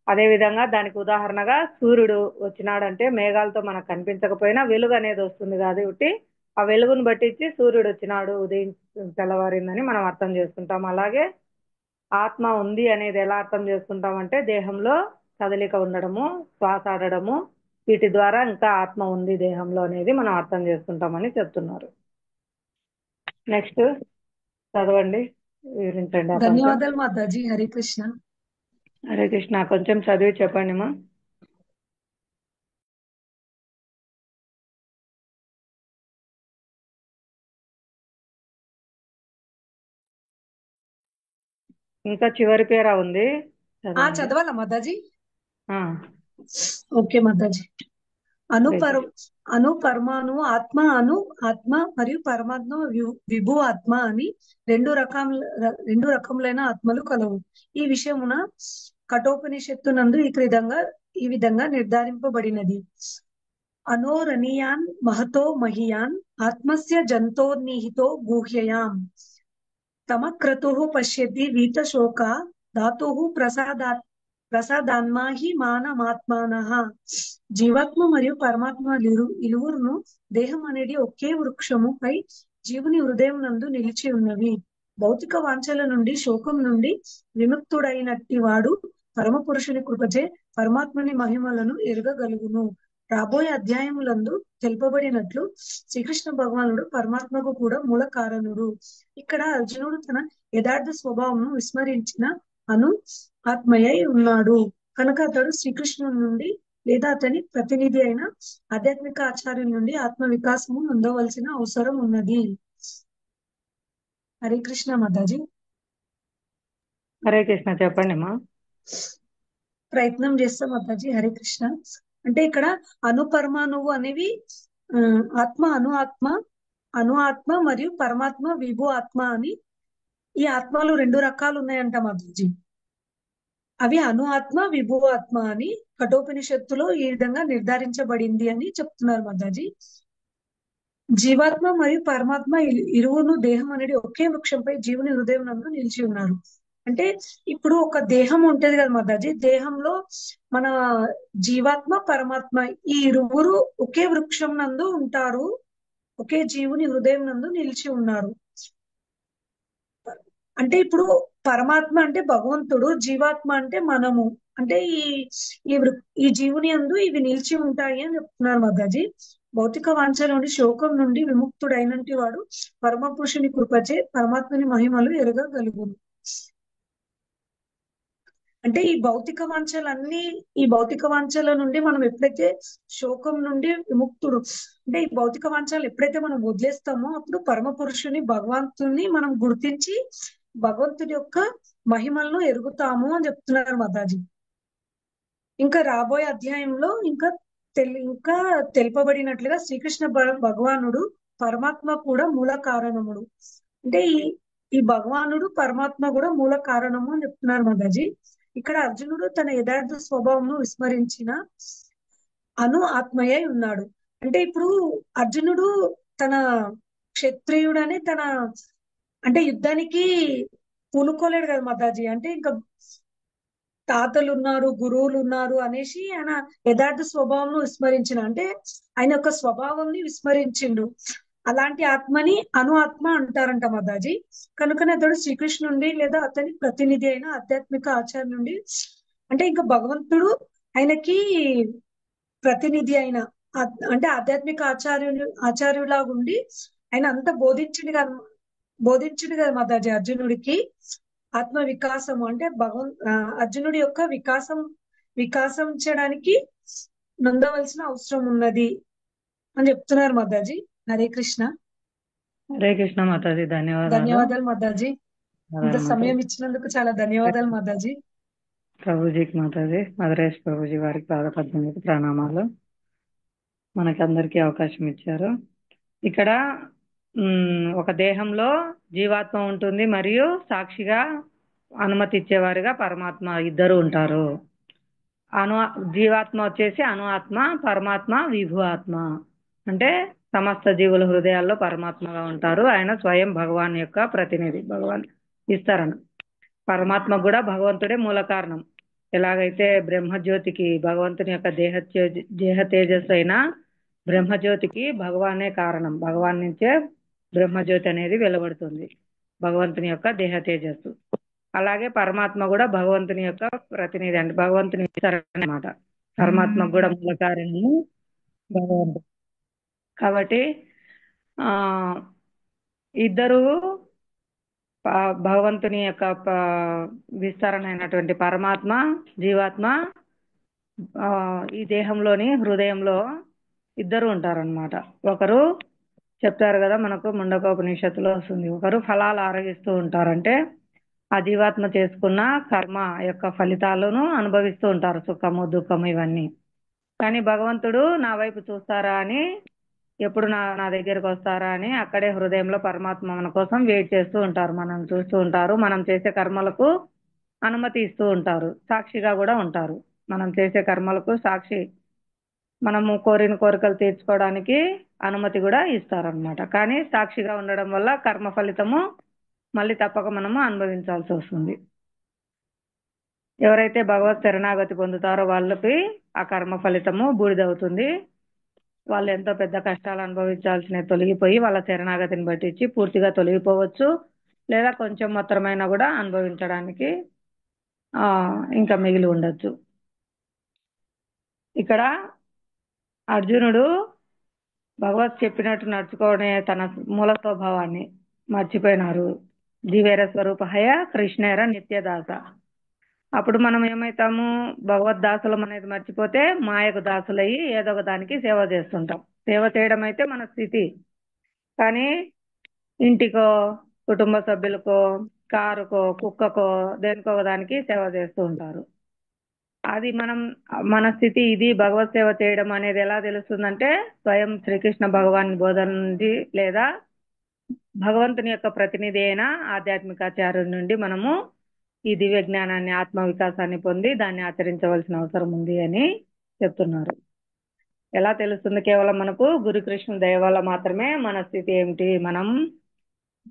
అదే విధంగా దానికి ఉదాహరణగా సూర్యుడు వచ్చినాడంటే మేఘాలతో మనకు కనిపించకపోయినా వెలుగు అనేది వస్తుంది కాబట్టి ఆ వెలుగును బట్టించి సూర్యుడు వచ్చినాడు, ఉదయం తెల్లవారిందని మనం అర్థం చేసుకుంటాం. అలాగే ఆత్మ ఉంది అనేది ఎలా అర్థం చేసుకుంటామంటే దేహంలో కదలిక ఉండడము, శ్వాస ఆడడము, వీటి ద్వారా ఇంకా ఆత్మ ఉంది దేహంలో అనేది మనం అర్థం చేసుకుంటామని చెప్తున్నారు. నెక్స్ట్ చదవండి, వివరించండి ఆ పంక్తి. ధన్యవాదాలు మాతాజీ. హరే కృష్ణ. హరే కృష్ణ. కొంచెం చదివి చెప్పండి మా. ఇంకా చివరి పేరా ఉంది, చదవండి. చదవాలా మాతాజీ? ఆ, ఓకే మాతాజీ. అను పరమాణు ఆత్మ, ఆత్మ మరియు పరమాత్మ విభు ఆత్మ అని రెండు రకములైన ఆత్మలు కలవు. ఈ విషయమున కఠోపనిషత్తు నందు ఈ విధంగా నిర్ధారింపబడినది. అనోరణీయాన్ మహతో మహియాన్ ఆత్మస్య జంతోర్నిహితో గుహ్యయాం తమక్రతుః పశ్యతి వీత శోక ధాతుః ప్రసాదాన్మా హి మానమాత్మానః. జీవాత్మ మరియు పరమాత్మ ఇరువురును దేహం అనేది ఒకే వృక్షముపై జీవుని హృదయం నందు నిలిచి ఉన్నవి. భౌతిక వాంఛల నుండి, శోకం నుండి విముక్తుడైనట్టి వాడు పరమ పురుషుని కృపచే పరమాత్మని మహిమలను ఎరగగలుగును. రాబోయే అధ్యాయములందు తెలుపబడినట్లు శ్రీకృష్ణ భగవానుడు పరమాత్మకు కూడా మూల కారణుడు. ఇక్కడ అర్జునుడు తన యథార్థ స్వభావమును విస్మరించిన అను ఆత్మయై ఉన్నాడు కనుక అతడు శ్రీకృష్ణుడి నుండి లేదా అతని ప్రతినిధి అయిన ఆధ్యాత్మిక ఆచార్యుల నుండి ఆత్మ వికాసము పొందవలసిన అవసరం ఉన్నది. హరే కృష్ణ మాతాజీ. హరే కృష్ణ. చెప్పండి మా. ప్రయత్నం చేస్తాం మాతాజీ. హరే కృష్ణ. అంటే ఇక్కడ అనుపరమాణువు అనేవి ఆత్మ, అను ఆత్మ మరియు పరమాత్మ విభు ఆత్మ అని ఈ ఆత్మలు రెండు రకాలు ఉన్నాయంట మాతాజీ. అవి అను ఆత్మ, విభు ఆత్మ అని కఠోపనిషత్తులో ఈ విధంగా నిర్ధారించబడింది అని చెప్తున్నారు మాతాజీ. జీవాత్మ మరియు పరమాత్మ ఇరువును దేహం అనేది ఒకే వృక్షంపై జీవుని హృదయం నందు నిలిచి ఉన్నారు. అంటే ఇప్పుడు ఒక దేహం ఉంటది కదా మాతాజీ, దేహంలో మన జీవాత్మ పరమాత్మ ఈ ఇరువురు ఒకే వృక్షం నందు ఉంటారు, ఒకే జీవుని హృదయం నందు నిలిచి ఉన్నారు. అంటే ఇప్పుడు పరమాత్మ అంటే భగవంతుడు, జీవాత్మ అంటే మనము. అంటే ఈ జీవుని యందు ఇవి నిలిచి ఉంటాయి అని చెప్తున్నారు మాతాజీ. భౌతిక వాంఛ నుండి, శోకం నుండి విముక్తుడైనటి వాడు పరమ పురుషుని కృపచే పరమాత్మని మహిమలు ఎరగగలుగును. అంటే ఈ భౌతిక వాంఛల నుండి మనం ఎప్పుడైతే శోకం నుండి విముక్తుడు, అంటే ఈ భౌతిక వాంఛలు ఎప్పుడైతే మనం వదిలేస్తామో అప్పుడు పరమ పురుషుని భగవంతుని మనం గుర్తించి భగవంతుడి యొక్క మహిమలను ఎరుగుతాము అని చెప్తున్నారు మాతాజీ. ఇంకా రాబోయే అధ్యాయంలో ఇంకా తెలుపబడినట్లుగా శ్రీకృష్ణ భగవానుడు పరమాత్మ కూడా మూల కారణముడు. అంటే ఈ భగవానుడు పరమాత్మ కూడా మూల కారణము అని చెప్తున్నారు మాతాజీ. ఇక్కడ అర్జునుడు తన యథార్థ స్వభావంను విస్మరించిన అను ఆత్మయ్య ఉన్నాడు. అంటే ఇప్పుడు అర్జునుడు తన క్షత్రియుడని అంటే యుద్ధానికి పూనుకోలేడు కదా మాతాజీ. అంటే ఇంకా తాతలు ఉన్నారు, గురువులు ఉన్నారు అనేసి ఆయన యథార్థ స్వభావం విస్మరించిన, అంటే ఆయన యొక్క స్వభావం విస్మరించిండు. అలాంటి ఆత్మని అను ఆత్మ అంటారంట మాతాజీ. కనుకనే అతడు శ్రీకృష్ణుడి లేదా అతని ప్రతినిధి అయిన ఆధ్యాత్మిక ఆచార్య నుండి, అంటే ఇంకా భగవంతుడు ఆయనకి ప్రతినిధి అయిన అంటే ఆధ్యాత్మిక ఆచార్యులాగా ఉండి ఆయన అంతా బోధించింది కదా మాతాజీ అర్జునుడికి. ఆత్మ వికాసము అంటే అర్జునుడి యొక్క వికాసించడానికి నొందవలసిన అవసరం ఉన్నది అని చెప్తున్నారు మాతాజీ. హరే కృష్ణ. హరే కృష్ణ మాతాజీ, ధన్యవాదాలు. ధన్యవాదాలు మాతాజీ. ఇంత ధన్యవాదాలు సమయం మాతాజీ. ఇచ్చినందుకు చాలా ధన్యవాదాలు మాతాజీ. ప్రభుజీకి మాతాజీ, మధురేష్ ప్రభుజీ వారికి పాదపద్మకి ప్రణామాలు. మనకందరికీ అవకాశం ఇచ్చారు. ఇక్కడ ఒక దేహంలో జీవాత్మ ఉంటుంది మరియు సాక్షిగా అనుమతి ఇచ్చేవారుగా పరమాత్మ ఇద్దరు ఉంటారు. జీవాత్మ వచ్చేసి అణు ఆత్మ, పరమాత్మ విభు ఆత్మ. అంటే సమస్త జీవుల హృదయాల్లో పరమాత్మగా ఉంటారు. ఆయన స్వయం భగవాన్ యొక్క ప్రతినిధి, భగవాన్ విస్తరణ. పరమాత్మ కూడా భగవంతుడే మూల కారణం. ఎలాగైతే బ్రహ్మజ్యోతికి భగవంతుని యొక్క దేహ తేజస్సు అయిన బ్రహ్మజ్యోతికి భగవానే కారణం. భగవాన్ నుంచే బ్రహ్మజ్యోతి అనేది వెలువడుతుంది, భగవంతుని యొక్క దేహ తేజస్సు. అలాగే పరమాత్మ కూడా భగవంతుని యొక్క ప్రతినిధి, అంటే భగవంతుని అన్నమాట. పరమాత్మ కూడా మూల కారణము భగవంతుడు. కాబట్టి ఇద్దరు భగవంతుని యొక్క విస్తరణ అయినటువంటి పరమాత్మ, జీవాత్మ ఈ దేహంలోని హృదయంలో ఇద్దరు ఉంటారన్నమాట. ఒకరు చెప్తారు కదా మనకు ముండకోపనిషత్తులో వస్తుంది, ఒకరు ఫలాలు ఆరగిస్తూ ఉంటారంటే ఆ జీవాత్మ చేసుకున్న కర్మ యొక్క ఫలితాలను అనుభవిస్తూ ఉంటారు, సుఖము దుఃఖము ఇవన్నీ. కానీ భగవంతుడు నా వైపు చూస్తారా అని, ఎప్పుడు నా దగ్గరకు వస్తారా అని అక్కడే హృదయంలో పరమాత్మ మన కోసం వెయిట్ చేస్తూ ఉంటారు, మనం చూస్తూ ఉంటారు, మనం చేసే కర్మలకు అనుమతి ఇస్తూ ఉంటారు, సాక్షిగా కూడా ఉంటారు. మనం చేసే కర్మలకు సాక్షి, మనము కోరిన కోరికలు తీర్చుకోవడానికి అనుమతి కూడా ఇస్తారనమాట. కానీ సాక్షిగా ఉండడం వల్ల కర్మ ఫలితము మళ్ళీ తప్పక మనము అనుభవించాల్సి వస్తుంది. ఎవరైతే భగవత్ శరణాగతి పొందుతారో వాళ్ళకి ఆ కర్మ ఫలితము బూడిదవుతుంది. వాళ్ళు ఎంతో పెద్ద కష్టాలు అనుభవించాల్సినవి తొలగిపోయి వాళ్ళ శరణాగతిని బట్టించి పూర్తిగా తొలగిపోవచ్చు, లేదా కొంచెం మాత్రమైనా కూడా అనుభవించడానికి ఇంకా మిగిలి ఉండొచ్చు. ఇక్కడ అర్జునుడు భగవత్ చెప్పినట్టు నడుచుకోవడే తన మూల స్వభావాన్ని మర్చిపోయినారు. జీవేర స్వరూపహయ కృష్ణేర నిత్యదాస. అప్పుడు మనం ఏమైతాము, భగవద్దాసులం అనేది మర్చిపోతే మాయకు దాసులయ్యి ఏదో ఒక దానికి సేవ చేస్తుంటాం. సేవ చేయడం అయితే మన స్థితి. కానీ ఇంటికో, కుటుంబ సభ్యులకో, కారుకో, కుక్కకో, దేనికో దానికి సేవ చేస్తూ ఉంటారు. అది మన స్థితి ఇది. భగవత్ సేవ చేయడం అనేది ఎలా తెలుస్తుందంటే స్వయం శ్రీకృష్ణ భగవాన్ బోధన నుండి లేదా భగవంతుని యొక్క ప్రతినిధి అయిన ఆధ్యాత్మికాచార్యుడి నుండి మనము ఈ దివ్య జ్ఞానాన్ని, ఆత్మ వికాసాన్ని పొంది దాన్ని ఆచరించవలసిన అవసరం ఉంది అని చెప్తున్నారు. ఎలా తెలుస్తుంది? కేవలం మనకు గురుకృష్ణ దయ వల్ల మాత్రమే మన స్థితి ఏమిటి, మనం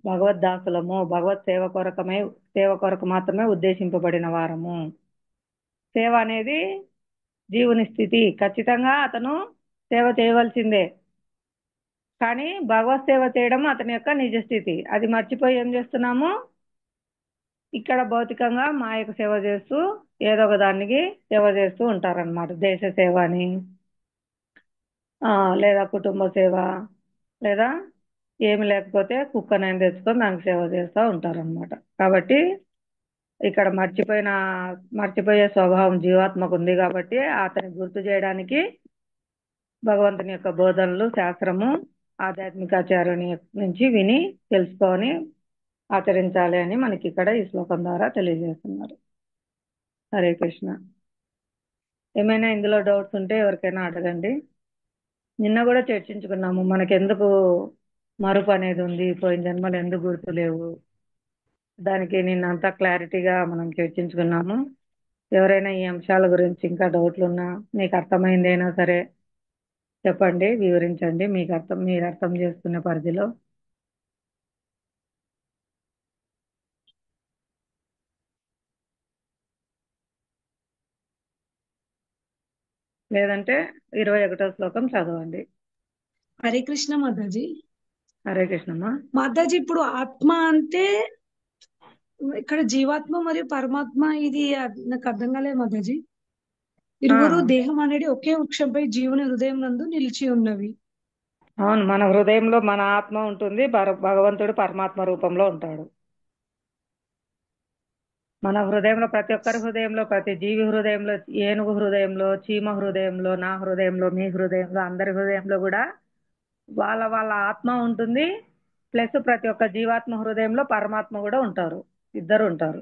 భగవద్దాసులము, భగవత్ సేవ కొరకు మాత్రమే ఉద్దేశింపబడిన వారము. సేవ అనేది జీవుని స్థితి, ఖచ్చితంగా అతను సేవ చేయవలసిందే. కానీ భగవత్ సేవ చేయడం అతని యొక్క నిజ స్థితి. అది మర్చిపోయి ఏం చేస్తున్నాము, ఇక్కడ భౌతికంగా మాయకు సేవ చేస్తూ ఏదో ఒక దానికి సేవ చేస్తూ ఉంటారనమాట. దేశ సేవ అని, లేదా కుటుంబ సేవ, లేదా ఏమి లేకపోతే కుక్కనైనా తెచ్చుకొని దానికి సేవ చేస్తూ ఉంటారనమాట. కాబట్టి ఇక్కడ మర్చిపోయే స్వభావం జీవాత్మకు ఉంది. కాబట్టి అతని గుర్తు చేయడానికి భగవంతుని యొక్క బోధనలు, శాస్త్రము, ఆధ్యాత్మికాచార్యుని నుంచి విని తెలుసుకొని ఆచరించాలి అని మనకి ఇక్కడ ఈ శ్లోకం ద్వారా తెలియజేస్తున్నారు. హరే కృష్ణ. ఏమైనా ఇందులో డౌట్స్ ఉంటే ఎవరికైనా అడగండి. నిన్న కూడా చర్చించుకున్నాము, మనకెందుకు మరుపు అనేది ఉంది, పోయిన జన్మలు ఎందుకు గుర్తులేవు, దానికి నిన్నంతా క్లారిటీగా మనం చర్చించుకున్నాము. ఎవరైనా ఈ అంశాల గురించి ఇంకా డౌట్లు ఉన్నా, మీకు అర్థమైందైనా సరే చెప్పండి, వివరించండి మీరు అర్థం చేసుకునే పరిధిలో. లేదంటే 21వ శ్లోకం చదవండి. హరే కృష్ణ మాతాజీ. హరే కృష్ణమ్మ. మాతాజీ, ఇప్పుడు ఆత్మ అంటే ఇక్కడ జీవాత్మ మరియు పరమాత్మ, ఇది నాకు అర్థం కాలేదు మాతాజీ. ఇరువురు దేహం అనేది ఒకే వృక్షంపై జీవుని హృదయం నందు నిలిచి ఉన్నవి. అవును, మన హృదయంలో మన ఆత్మ ఉంటుంది, భగవంతుడు పరమాత్మ రూపంలో ఉంటాడు. మన హృదయంలో, ప్రతి ఒక్కరి హృదయంలో, ప్రతి జీవి హృదయంలో, ఏనుగు హృదయంలో, చీమ హృదయంలో, నా హృదయంలో, మీ హృదయంలో, అందరి హృదయంలో కూడా వాళ్ళ వాళ్ళ ఆత్మ ఉంటుంది. ప్లస్ ప్రతి ఒక్క జీవాత్మ హృదయంలో పరమాత్మ కూడా ఉంటారు, ఇద్దరు ఉంటారు.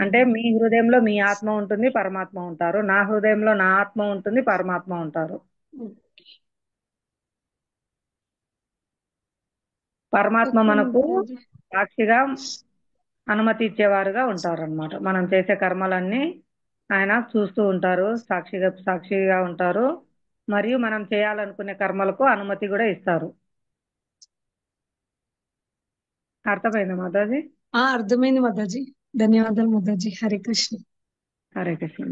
అంటే మీ హృదయంలో మీ ఆత్మ ఉంటుంది, పరమాత్మ ఉంటారు. నా హృదయంలో నా ఆత్మ ఉంటుంది, పరమాత్మ ఉంటారు. పరమాత్మ మనకు సాక్షిగా అనుమతి ఇచ్చేవారుగా ఉంటారు అన్నమాట. మనం చేసే కర్మలన్నీ ఆయన చూస్తూ ఉంటారు, సాక్షిగా ఉంటారు. మరియు మనం చేయాలనుకునే కర్మలకు అనుమతి కూడా ఇస్తారు. అర్థమైందా మాతాజీ? అర్థమైంది మాతాజీ. ధన్యవాదాలు మాతాజీ. హరే కృష్ణ. హరే కృష్ణ.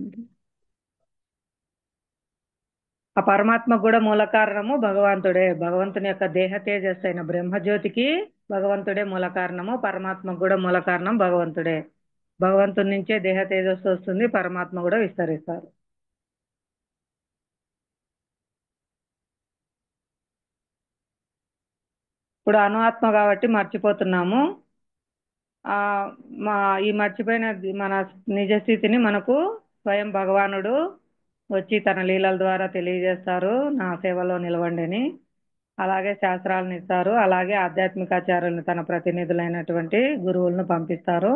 ఆ పరమాత్మ కూడా మూల కారణము భగవంతుడే. భగవంతుని యొక్క దేహ తేజస్సు అయిన బ్రహ్మజ్యోతికి భగవంతుడే మూల కారణము, పరమాత్మ కూడా మూల కారణం భగవంతుడే. భగవంతుడి నుంచే దేహ తేజస్సు వస్తుంది, పరమాత్మ కూడా విస్తరిస్తారు. ఇప్పుడు అణుఆత్మ కాబట్టి మర్చిపోతున్నాము. ఈ మర్చిపోయిన మన నిజ స్థితిని మనకు స్వయం భగవానుడు వచ్చి తన లీలల ద్వారా తెలియజేస్తారు. నా సేవలో నిలవండి అని. అలాగే శాస్త్రాలను ఇస్తారు. అలాగే ఆధ్యాత్మికాచార్యులను, తన ప్రతినిధులైనటువంటి గురువులను పంపిస్తారు.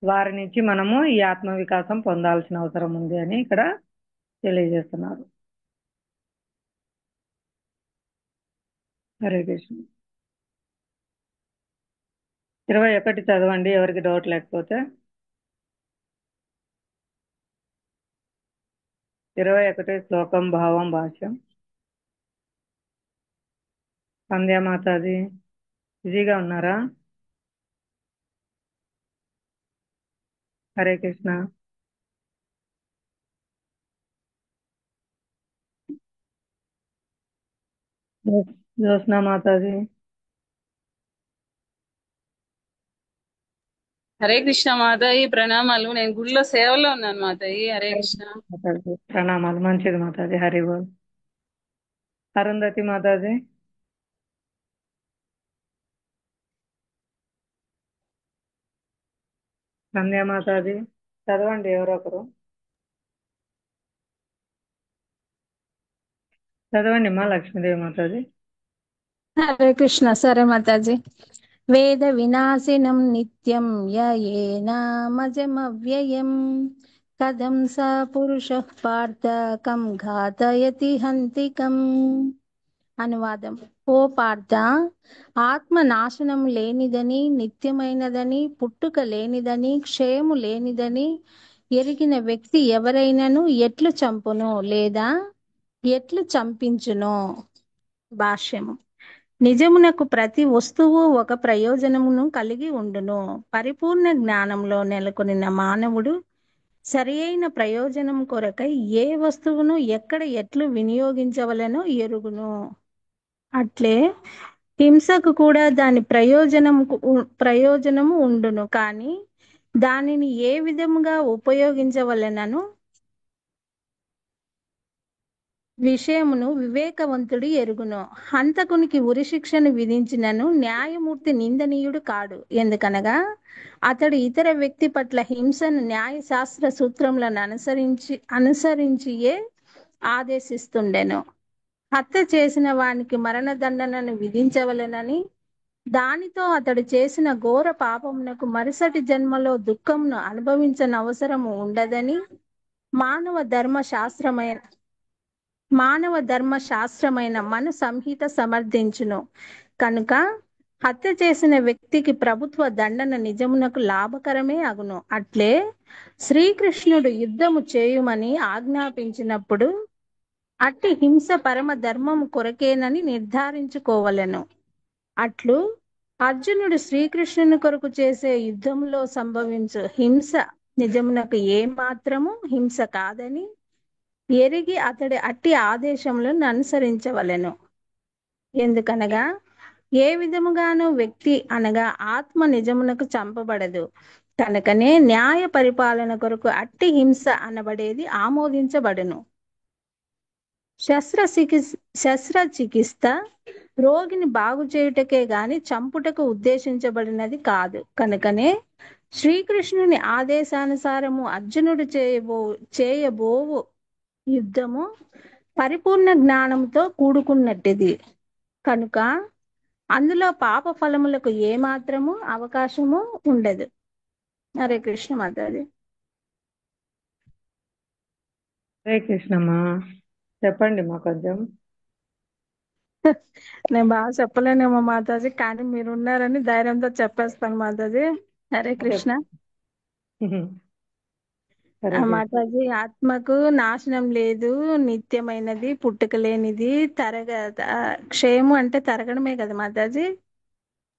వారి నుంచి మనము ఈ ఆత్మ వికాసం పొందాల్సిన అవసరం ఉంది అని ఇక్కడ తెలియజేస్తున్నారు. హరే కృష్ణ. 21 చదవండి, ఎవరికి డౌట్ లేకపోతే. 21 శ్లోకం భావం భాష్యం. సంధ్యా మాతాజీ బిజీగా ఉన్నారా? హరే కృష్ణ. జ్యోత్స్నా మాతాజీ. హరే కృష్ణ మాతాయి, ప్రణామాలు. నేను గుడిలో సేవలో ఉన్నాను మాతాయి. హరే కృష్ణ. ప్రణామాలు. మంచిది మాతాజీ. హరి బోల్. అరుంధతి మాతాజీ. సంధ్యా మాతాజీ చదవండి, ఎవరో ఒకరు చదవండి. మా లక్ష్మీదేవి మాతాజీ. హరే కృష్ణ. సరే మాతాజీ. వేద వినాశినం నిత్యం యేనామజమవ్యయం కథం స పురుషః పార్థ కం ఘాతయతి హంతికం. అనువాదం. ఓ పార్థ, ఆత్మ నాశనం లేనిదని, నిత్యమైనదని, పుట్టుక లేనిదని, క్షయము లేనిదని ఎరిగిన వ్యక్తి ఎవరైనను ఎట్లు చంపును లేదా ఎట్లు చంపించును? భాష్యము. నిజమునకు ప్రతి వస్తువు ఒక ప్రయోజనమును కలిగి ఉండును. పరిపూర్ణ జ్ఞానంలో నెలకొనిన మానవుడు సరి అయిన ప్రయోజనం కొరకై ఏ వస్తువును ఎక్కడ ఎట్లు వినియోగించవలనో ఎరుగును. అట్లే హింసకు కూడా దాని ప్రయోజనము ఉండును, కానీ దానిని ఏ విధముగా ఉపయోగించవలనను విషయమును వివేకవంతుడు ఎరుగును. హంతకునికి ఉరిశిక్షను విధించినను న్యాయమూర్తి నిందనీయుడు కాడు. ఎందుకనగా అతడు ఇతర వ్యక్తి పట్ల హింసను న్యాయశాస్త్ర సూత్రములను అనుసరించియే ఆదేశిస్తుండెను. హత్య చేసిన వానికి మరణదండనను విధించవలెనని, దానితో అతడు చేసిన ఘోర పాపమునకు మరుసటి జన్మలో దుఃఖమును అనుభవించనవసరము ఉండదని మానవ ధర్మశాస్త్రమైన మన సంహిత సమర్థించును. కనుక హత్య చేసిన వ్యక్తికి ప్రభుత్వ దండన నిజమునకు లాభకరమే అగును. అట్లే శ్రీకృష్ణుడు యుద్ధము చేయుమని ఆజ్ఞాపించినప్పుడు అట్టి హింస పరమ ధర్మము కొరకేనని నిర్ధారించుకోవలెను. అట్లు అర్జునుడు శ్రీకృష్ణుని కొరకు చేసే యుద్ధంలో సంభవించు హింస నిజమునకు ఏ మాత్రము హింస కాదని ఎరిగి అతడి అట్టి ఆదేశములను అనుసరించవలెను. ఎందుకనగా ఏ విధముగాను వ్యక్తి అనగా ఆత్మ నిజమునకు చంపబడదు. కనుకనే న్యాయ పరిపాలన కొరకు అట్టి హింస అనబడేది ఆమోదించబడును. శస్త్రచికిత్స రోగిని బాగు చేయుటకే గాని చంపుటకు ఉద్దేశించబడినది కాదు. కనుకనే శ్రీకృష్ణుని ఆదేశానుసారము అర్జునుడు చేయబోవు యుద్ధము పరిపూర్ణ జ్ఞానంతో కూడుకున్నట్టిది కనుక అందులో పాప ఫలములకు ఏమాత్రము అవకాశము ఉండదు. హరే కృష్ణ మాతాజీ. హరే కృష్ణమ్మా, చెప్పండి మా కొంచెం. నేను బాగా చెప్పలేనేమో మాతాజీ, కానీ మీరు ఉన్నారని ధైర్యంతో చెప్పేస్తాను మాతాజీ. హరే కృష్ణ. హరే కృష్ణ. మాతాజీ, ఆత్మకు నాశనం లేదు, నిత్యమైనది, పుట్టుక లేనిది, క్షయము అంటే తరగడమే కదా మాతాజీ.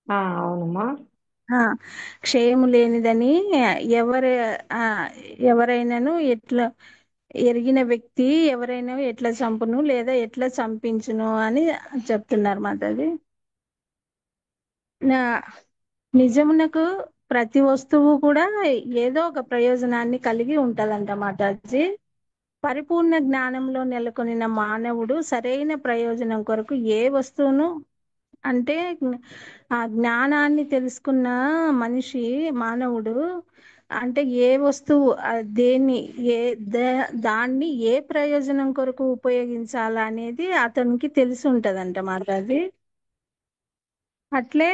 అవునమ్మా. క్షయము లేనిదని ఎవరైనాను ఎట్లా ఎరిగిన వ్యక్తి ఎవరైనా ఎట్లా చంపును లేదా ఎట్లా చంపించును అని చెప్తున్నారు మాతాజీ. నిజమునకు ప్రతి వస్తువు కూడా ఏదో ఒక ప్రయోజనాన్ని కలిగి ఉంటదంట మాతాజీ. పరిపూర్ణ జ్ఞానంలో నెలకొనిన మానవుడు సరైన ప్రయోజనం కొరకు ఏ వస్తువును అంటే ఆ జ్ఞానాన్ని తెలుసుకున్న మానవుడు అంటే ఏ వస్తువు దాన్ని ఏ ప్రయోజనం కొరకు ఉపయోగించాలా అనేది అతనికి తెలిసి ఉంటదంట మాతాజీ. అట్లే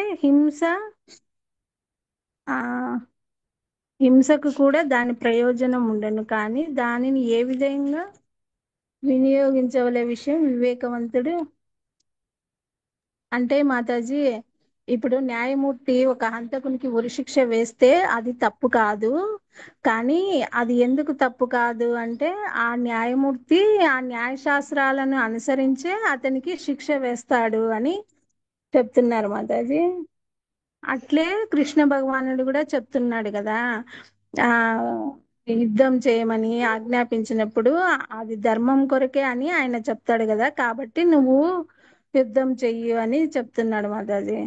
హింసకు కూడా దాని ప్రయోజనం ఉండను, కానీ దానిని ఏ విధంగా వినియోగించవలే విషయం వివేకవంతుడు. అంటే మాతాజీ, ఇప్పుడు న్యాయమూర్తి ఒక హంతకునికి ఉరిశిక్ష వేస్తే అది తప్పు కాదు, కానీ అది ఎందుకు తప్పు కాదు అంటే ఆ న్యాయమూర్తి ఆ న్యాయశాస్త్రాలను అనుసరించే అతనికి శిక్ష వేస్తాడు అని చెప్తున్నారు మాతాజీ. అట్లే కృష్ణ భగవానుడు కూడా చెప్తున్నాడు కదా, యుద్ధం చేయమని ఆజ్ఞాపించినప్పుడు అది ధర్మం కొరకే అని ఆయన చెప్తాడు కదా, కాబట్టి నువ్వు యుద్ధం చెయ్యి అని చెప్తున్నాడు మాతాజీ.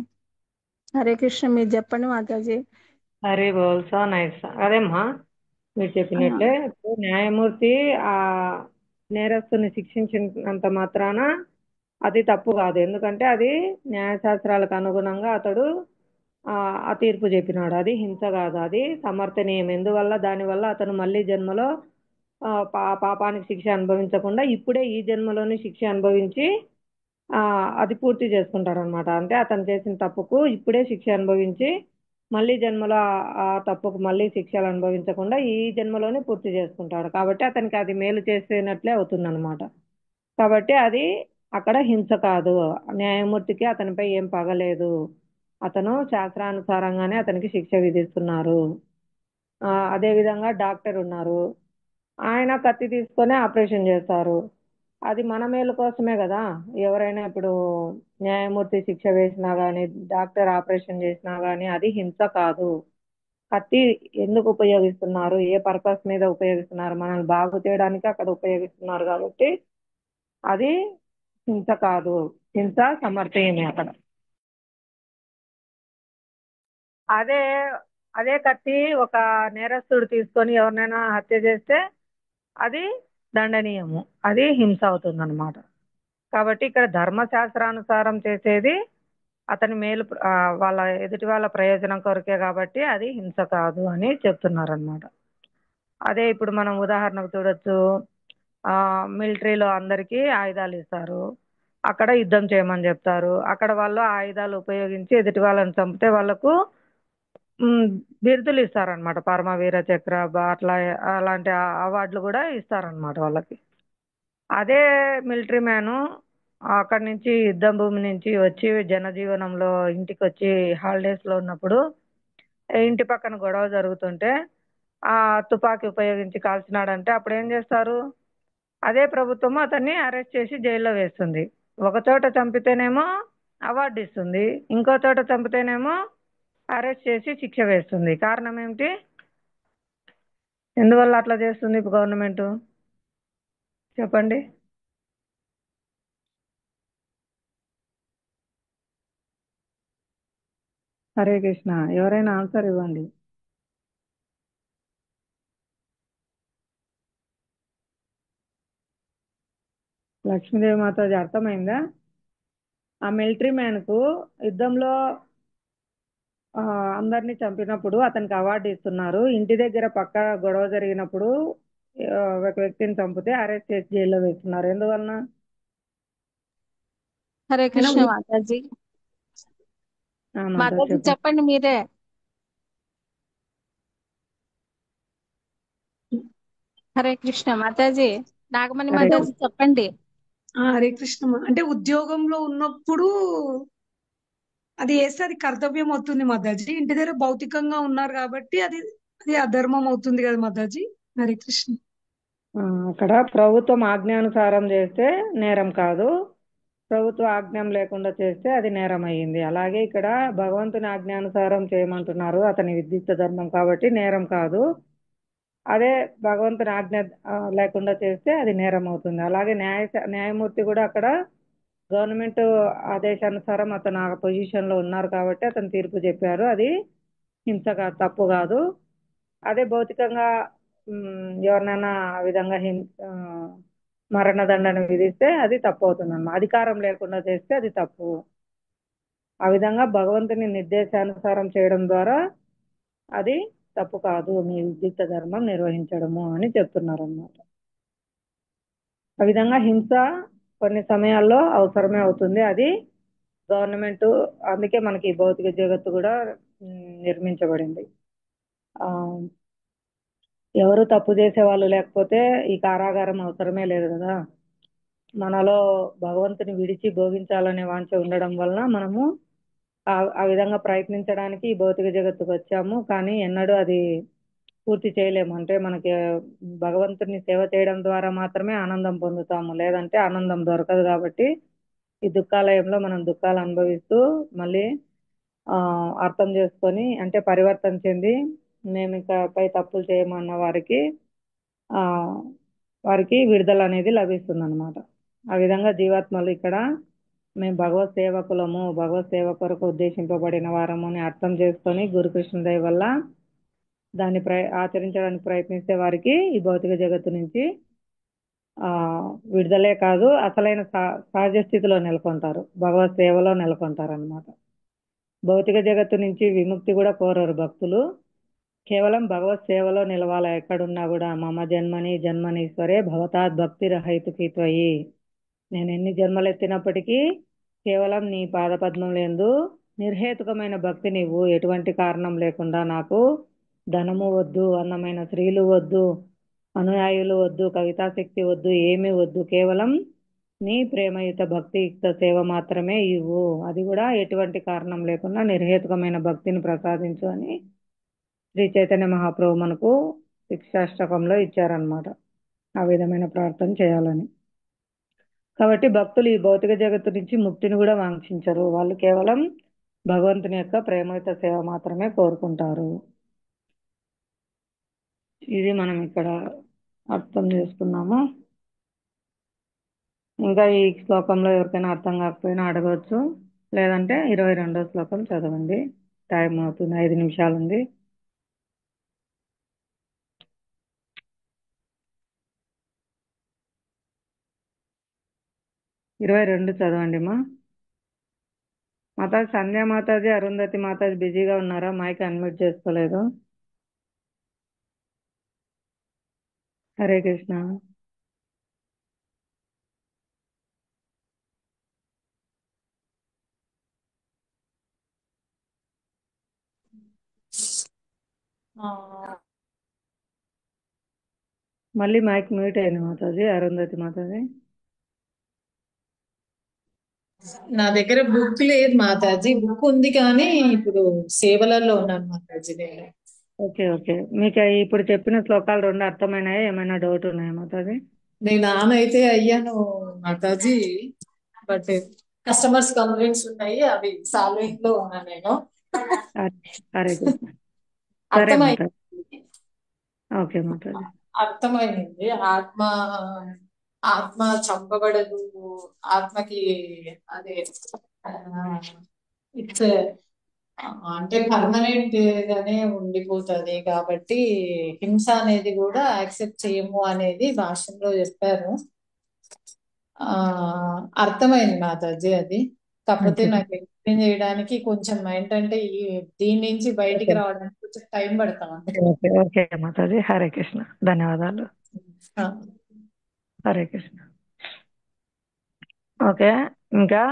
హరే కృష్ణ. మీరు చెప్పండి మాతాజీ. హరే బోల్, సో నైస్. అదేమ్మా మీరు చెప్పినట్లే న్యాయమూర్తి ఆ నేరస్తుని శిక్షించినంత మాత్రాన అది తప్పు కాదు. ఎందుకంటే అది న్యాయశాస్త్రాలకు అనుగుణంగా అతడు ఆ తీర్పు చెప్పినాడు. అది హింస కాదు, అది సమర్థనీయం. ఎందువల్ల దానివల్ల అతను మళ్ళీ జన్మలో పాపానికి శిక్ష అనుభవించకుండా ఇప్పుడే ఈ జన్మలోని శిక్ష అనుభవించి అది పూర్తి చేసుకుంటాడు అనమాట. అంటే అతను చేసిన తప్పుకు ఇప్పుడే శిక్ష అనుభవించి మళ్ళీ జన్మలో ఆ తప్పుకు మళ్ళీ శిక్షలు అనుభవించకుండా ఈ జన్మలోనే పూర్తి చేసుకుంటాడు. కాబట్టి అతనికి అది మేలు చేసినట్లే అవుతుంది అనమాట. కాబట్టి అది అక్కడ హింస కాదు. న్యాయమూర్తికి అతనిపై ఏం పగలేదు, అతను శాస్త్రానుసారంగానే అతనికి శిక్ష విధిస్తున్నారు. అదే విధంగా డాక్టర్ ఉన్నారు, ఆయన కత్తి తీసుకొని ఆపరేషన్ చేస్తారు. అది మన మేలు కోసమే కదా. ఎవరైనా ఇప్పుడు న్యాయమూర్తి శిక్ష వేసినా గానీ డాక్టర్ ఆపరేషన్ చేసినా గానీ అది హింస కాదు. కత్తి ఎందుకు ఉపయోగిస్తున్నారు, ఏ పర్పస్ మీద ఉపయోగిస్తున్నారు, మనల్ని బాగు చేయడానికి అక్కడ ఉపయోగిస్తున్నారు. కాబట్టి అది హింస కాదు, హింస సమర్థనీయమే అక్కడ. అదే కత్తి ఒక నేరస్తుడు తీసుకొని ఎవరినైనా హత్య చేస్తే అది దండనీయము, అది హింస అవుతుంది అనమాట. కాబట్టి ఇక్కడ ధర్మశాస్త్రానుసారం చేసేది అతని మేలు వాళ్ళ ఎదుటి వాళ్ళ ప్రయోజనం కొరకే, కాబట్టి అది హింస కాదు అని చెప్తున్నారనమాట. అదే ఇప్పుడు మనం ఉదాహరణకు చూడొచ్చు, మిలిటరీలో అందరికీ ఆయుధాలు ఇస్తారు, అక్కడ యుద్ధం చేయమని చెప్తారు. అక్కడ వాళ్ళు ఆయుధాలు ఉపయోగించి ఎదుటి వాళ్ళని చంపితే వాళ్ళకు బిరుదులు ఇస్తారనమాట. పరమవీర చక్ర అట్లా అలాంటి అవార్డులు కూడా ఇస్తారనమాట వాళ్ళకి. అదే మిలిటరీ మ్యాను అక్కడి నుంచి యుద్ధ భూమి నుంచి వచ్చి జనజీవనంలో ఇంటికి వచ్చి హాలిడేస్ లో ఉన్నప్పుడు ఇంటి పక్కన గొడవ జరుగుతుంటే ఆ తుపాకీ ఉపయోగించి కాల్చినాడంటే అప్పుడు ఏం చేస్తారు, అదే ప్రభుత్వం అతన్ని అరెస్ట్ చేసి జైల్లో వేస్తుంది. ఒక చోట చంపితేనేమో అవార్డు ఇస్తుంది, ఇంకో చోట చంపితేనేమో అరెస్ట్ చేసి శిక్ష వేస్తుంది. కారణం ఏమిటి, ఎందువల్ల అట్లా చేస్తుంది ఇప్పుడు గవర్నమెంట్? చెప్పండి. హరే కృష్ణ. ఎవరైనా ఆన్సర్ ఇవ్వండి. లక్ష్మీదేవి మాతాజీ అర్థమైందా? ఆ మిలిటరీ మ్యాన్ కు యుద్ధంలో అందరినీ చంపినప్పుడు అతనికి అవార్డు ఇస్తున్నారు. ఇంటి దగ్గర పక్క గొడవ జరిగినప్పుడు ఒక వ్యక్తిని చంపితే అరెస్ట్ చేసి జైల్లో వేస్తున్నారు. ఎందువలన? హరే ఆయన కృష్ణ ఉ- మాతాజీ. మాతాజీ మాతాజీ చెప్పండి. చెప్పండి మీరే. హరే కృష్ణ మాతాజీ. నాగమణి హరే మాతాజీ చెప్పండి. హరే కృష్ణ. అంటే ఉద్యోగంలో ఉన్నప్పుడు అది వేస్తే అది కర్తవ్యం అవుతుంది మాతాజీ. ఇంటి దగ్గర భౌతికంగా ఉన్నారు కాబట్టి అది అది అధర్మం అవుతుంది కదా మాతాజీ. హరే కృష్ణ. అక్కడ ప్రభుత్వం ఆజ్ఞానుసారం చేస్తే నేరం కాదు, ప్రభుత్వ ఆజ్ఞం లేకుండా చేస్తే అది నేరం అయ్యింది. అలాగే ఇక్కడ భగవంతుని ఆజ్ఞానుసారం చేయమంటున్నారు, అతని విద్యుత్ ధర్మం కాబట్టి నేరం కాదు. అదే భగవంతుని ఆజ్ఞ లేకుండా చేస్తే అది నేరం అవుతుంది. అలాగే న్యాయమూర్తి కూడా అక్కడ గవర్నమెంట్ ఆదేశానుసారం అతను ఆ పొజిషన్ లో ఉన్నారు కాబట్టి అతను తీర్పు చెప్పారు. అది హింస కాదు, తప్పు కాదు. అదే భౌతికంగా ఎవరినైనా ఆ విధంగా మరణదండన విధిస్తే అది తప్పు అవుతుందన్నమాట. అధికారం లేకుండా చేస్తే అది తప్పు. ఆ విధంగా భగవంతుని నిర్దేశానుసారం చేయడం ద్వారా అది తప్పు కాదు, మీ విద్యుత్ ధర్మం నిర్వహించడము అని చెప్తున్నారు అన్నమాట. ఆ విధంగా హింస కొన్ని సమయాల్లో అవసరమే అవుతుంది. అది గవర్నమెంట్, అందుకే మనకి ఈ భౌతిక జగత్తు కూడా నిర్మించబడింది. ఆ ఎవరు తప్పు చేసే వాళ్ళు లేకపోతే ఈ కారాగారం అవసరమే లేదు కదా. మనలో భగవంతుని విడిచి భోగించాలనే వాంఛ ఉండడం వలన మనము ఆ విధంగా ప్రయత్నించడానికి ఈ భౌతిక జగత్తుకు వచ్చాము. కానీ ఎన్నడూ అది పూర్తి చేయలేము. అంటే మనకి భగవంతుని సేవ చేయడం ద్వారా మాత్రమే ఆనందం పొందుతాము, లేదంటే ఆనందం దొరకదు. కాబట్టి ఈ దుఃఖాలయంలో మనం దుఃఖాలు అనుభవిస్తూ మళ్ళీ అర్థం చేసుకొని, అంటే పరివర్తన చెంది మేము ఇకపై తప్పులు చేయమన్న వారికి విడుదల అనేది లభిస్తుంది అనమాట. ఆ విధంగా జీవాత్మలు ఇక్కడ మేము భగవత్ సేవకులము, భగవత్ సేవ కొరకు ఉద్దేశింపబడిన వారము అని అర్థం చేసుకొని గురుకృష్ణ దయ వల్ల దాన్ని ఆచరించడానికి ప్రయత్నిస్తే వారికి ఈ భౌతిక జగత్తు నుంచి విడుదలే కాదు, అసలైన సహజ స్థితిలో నెలకొంటారు, భగవత్ సేవలో నెలకొంటారు అన్నమాట. భౌతిక జగత్తు నుంచి విముక్తి కూడా కోరరు భక్తులు, కేవలం భగవత్ సేవలో నిలవాల. ఎక్కడున్నా కూడా మమ జన్మనీశ్వరే భవతాద్ భక్తి రహితుకిత్వయి, నేను ఎన్ని జన్మలు ఎత్తినప్పటికీ కేవలం నీ పాదపద్మములందు నిర్హేతుకమైన భక్తి నీవు, ఎటువంటి కారణం లేకుండా నాకు ధనము వద్దు, అందమైన స్త్రీలు వద్దు, అనుయాయులు వద్దు, కవితాశక్తి వద్దు, ఏమీ వద్దు, కేవలం నీ ప్రేమయుత భక్తియుక్త సేవ మాత్రమే ఇవ్వు, అది కూడా ఎటువంటి కారణం లేకుండా నిర్హేతుకమైన భక్తిని ప్రసాదించు అని శ్రీ చైతన్య మహాప్రభు మనకు శిక్షాష్టకంలో ఇచ్చారనమాట. ఆ విధమైన ప్రార్థన చేయాలని. కాబట్టి భక్తులు ఈ భౌతిక జగత్తు నుంచి ముక్తిని కూడా వాంఛించరు, వాళ్ళు కేవలం భగవంతుని యొక్క ప్రేమయుత సేవ మాత్రమే కోరుకుంటారు. ఇది మనం ఇక్కడ అర్థం చేసుకున్నాము. ఇంకా ఈ శ్లోకంలో ఎవరికైనా అర్థం కాకపోయినా అడగవచ్చు, లేదంటే 22వ శ్లోకం చదవండి. టైం అవుతుంది, 5 నిమిషాలు ఉంది. 22 చదవండి మా మాతాజీ. సంధ్యా మాతాజీ, అరుంధతి మాతాజీ బిజీగా ఉన్నారా? మైక్ అన్మ్యూట్ చేసుకోలేదు. హరే కృష్ణ. మళ్ళీ మైక్ మ్యూట్ అయింది మాతాజీ. అరుంధతి మాతాజీ. నా దగ్గర బుక్ లేదు మాతాజీ, బుక్ ఉంది కానీ ఇప్పుడు సేవలలో ఉన్నాను మాతాజీ నేను. ఓకే ఓకే, మీకు ఇప్పుడు చెప్పిన శ్లోకాలు 2 అర్థమైనాయా? ఏమైనా డౌట్ ఉన్నాయా మాతాజీ? నేను ఆన్ అయితే అయ్యాను మాతాజీ, బట్ కస్టమర్స్ కంప్లైంట్స్ ఉన్నాయి, అవి సాల్వింగ్ లో ఉన్నాను నేను. హరే కృష్ణ. సరే అర్థమైంది, మాతాజీ. ఓకే మాతాజీ. అర్థమైంది. ఆత్మ ఆత్మ చంపబడదు, ఆత్మకి అదే ఇట్స్ అంటే పర్మనెంట్ గానే ఉండిపోతుంది కాబట్టి హింస అనేది కూడా యాక్సెప్ట్ చేయము అనేది భాషలో చెప్పారు. అర్థమైంది మాతాజీ అది. కాకపోతే మంచిది. నాకు ఎక్స్ప్లెయిన్ చేయడానికి కొంచెం ఏంటంటే దీని నుంచి బయటికి ఓకే రావడానికి కొంచెం టైం పడతామండి. ఓకే ఓకే మాతాజీ. హరే కృష్ణ. ధన్యవాదాలు. హరే కృష్ణ. ఓకే, ఇంకా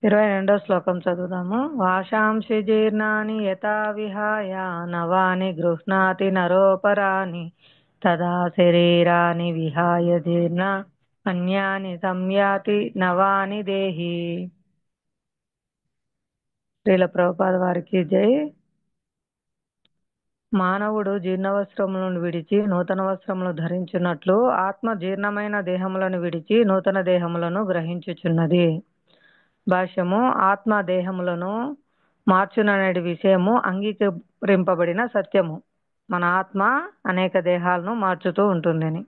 22వ శ్లోకం చదువుదాము. వాషాంసి జీర్ణాని యథా విహాయ నవాని గృహ్ణాతి నరోపరాని తదా శరీరాని విహాయ జీర్ణ అన్యాని సంయాతి నవాని దేహి. శ్రీల ప్రభుపాద వారికి జై. మానవుడు జీర్ణవస్త్రములను విడిచి నూతన వస్త్రములు ధరించున్నట్లు ఆత్మ జీర్ణమైన దేహములను విడిచి నూతన దేహములను గ్రహించుచున్నది. భాష్యము: ఆత్మ దేహములను మార్చుననేటి విషయము అంగీకరింపబడిన సత్యము. మన ఆత్మ అనేక దేహాలను మార్చుతూ ఉంటుందని.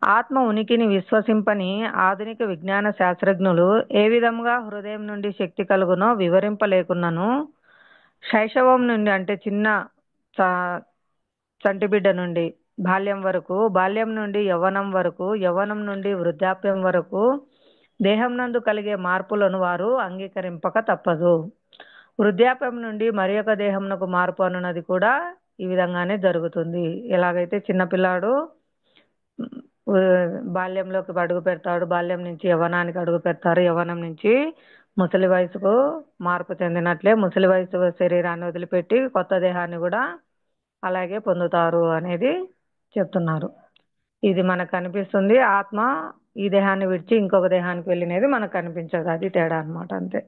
ఆత్మ ఉనికిని విశ్వసింపని ఆధునిక విజ్ఞాన శాస్త్రజ్ఞులు ఏ విధంగా హృదయం నుండి శక్తి కలుగునో వివరింపలేకున్నను శైశవం నుండి అంటే చిన్న చంటిబిడ్డ నుండి బాల్యం వరకు, బాల్యం నుండి యవ్వనం వరకు, యవ్వనం నుండి వృద్ధాప్యం వరకు దేహం నందు కలిగే మార్పులను వారు అంగీకరింపక తప్పదు. వృద్ధాప్యం నుండి మరి ఒక దేహంనకు మార్పు అన్నది కూడా ఈ విధంగానే జరుగుతుంది. ఎలాగైతే చిన్నపిల్లాడు బాల్యంలోకి అడుగు పెడతాడు, బాల్యం నుంచి యవ్వనానికి అడుగు పెడతారు, యవ్వనం నుంచి ముసలి వయసుకు మార్పు చెందినట్లే ముసలి వయసు శరీరాన్ని వదిలిపెట్టి కొత్త దేహాన్ని కూడా అలాగే పొందుతారు అనేది చెప్తున్నారు. ఇది మనకు కనిపిస్తుంది. ఆత్మ ఈ దేహాన్ని విడిచి ఇంకొక దేహానికి వెళ్ళినది మనకు కనిపించదు. అది తేడా అన్నమాట, అంతే.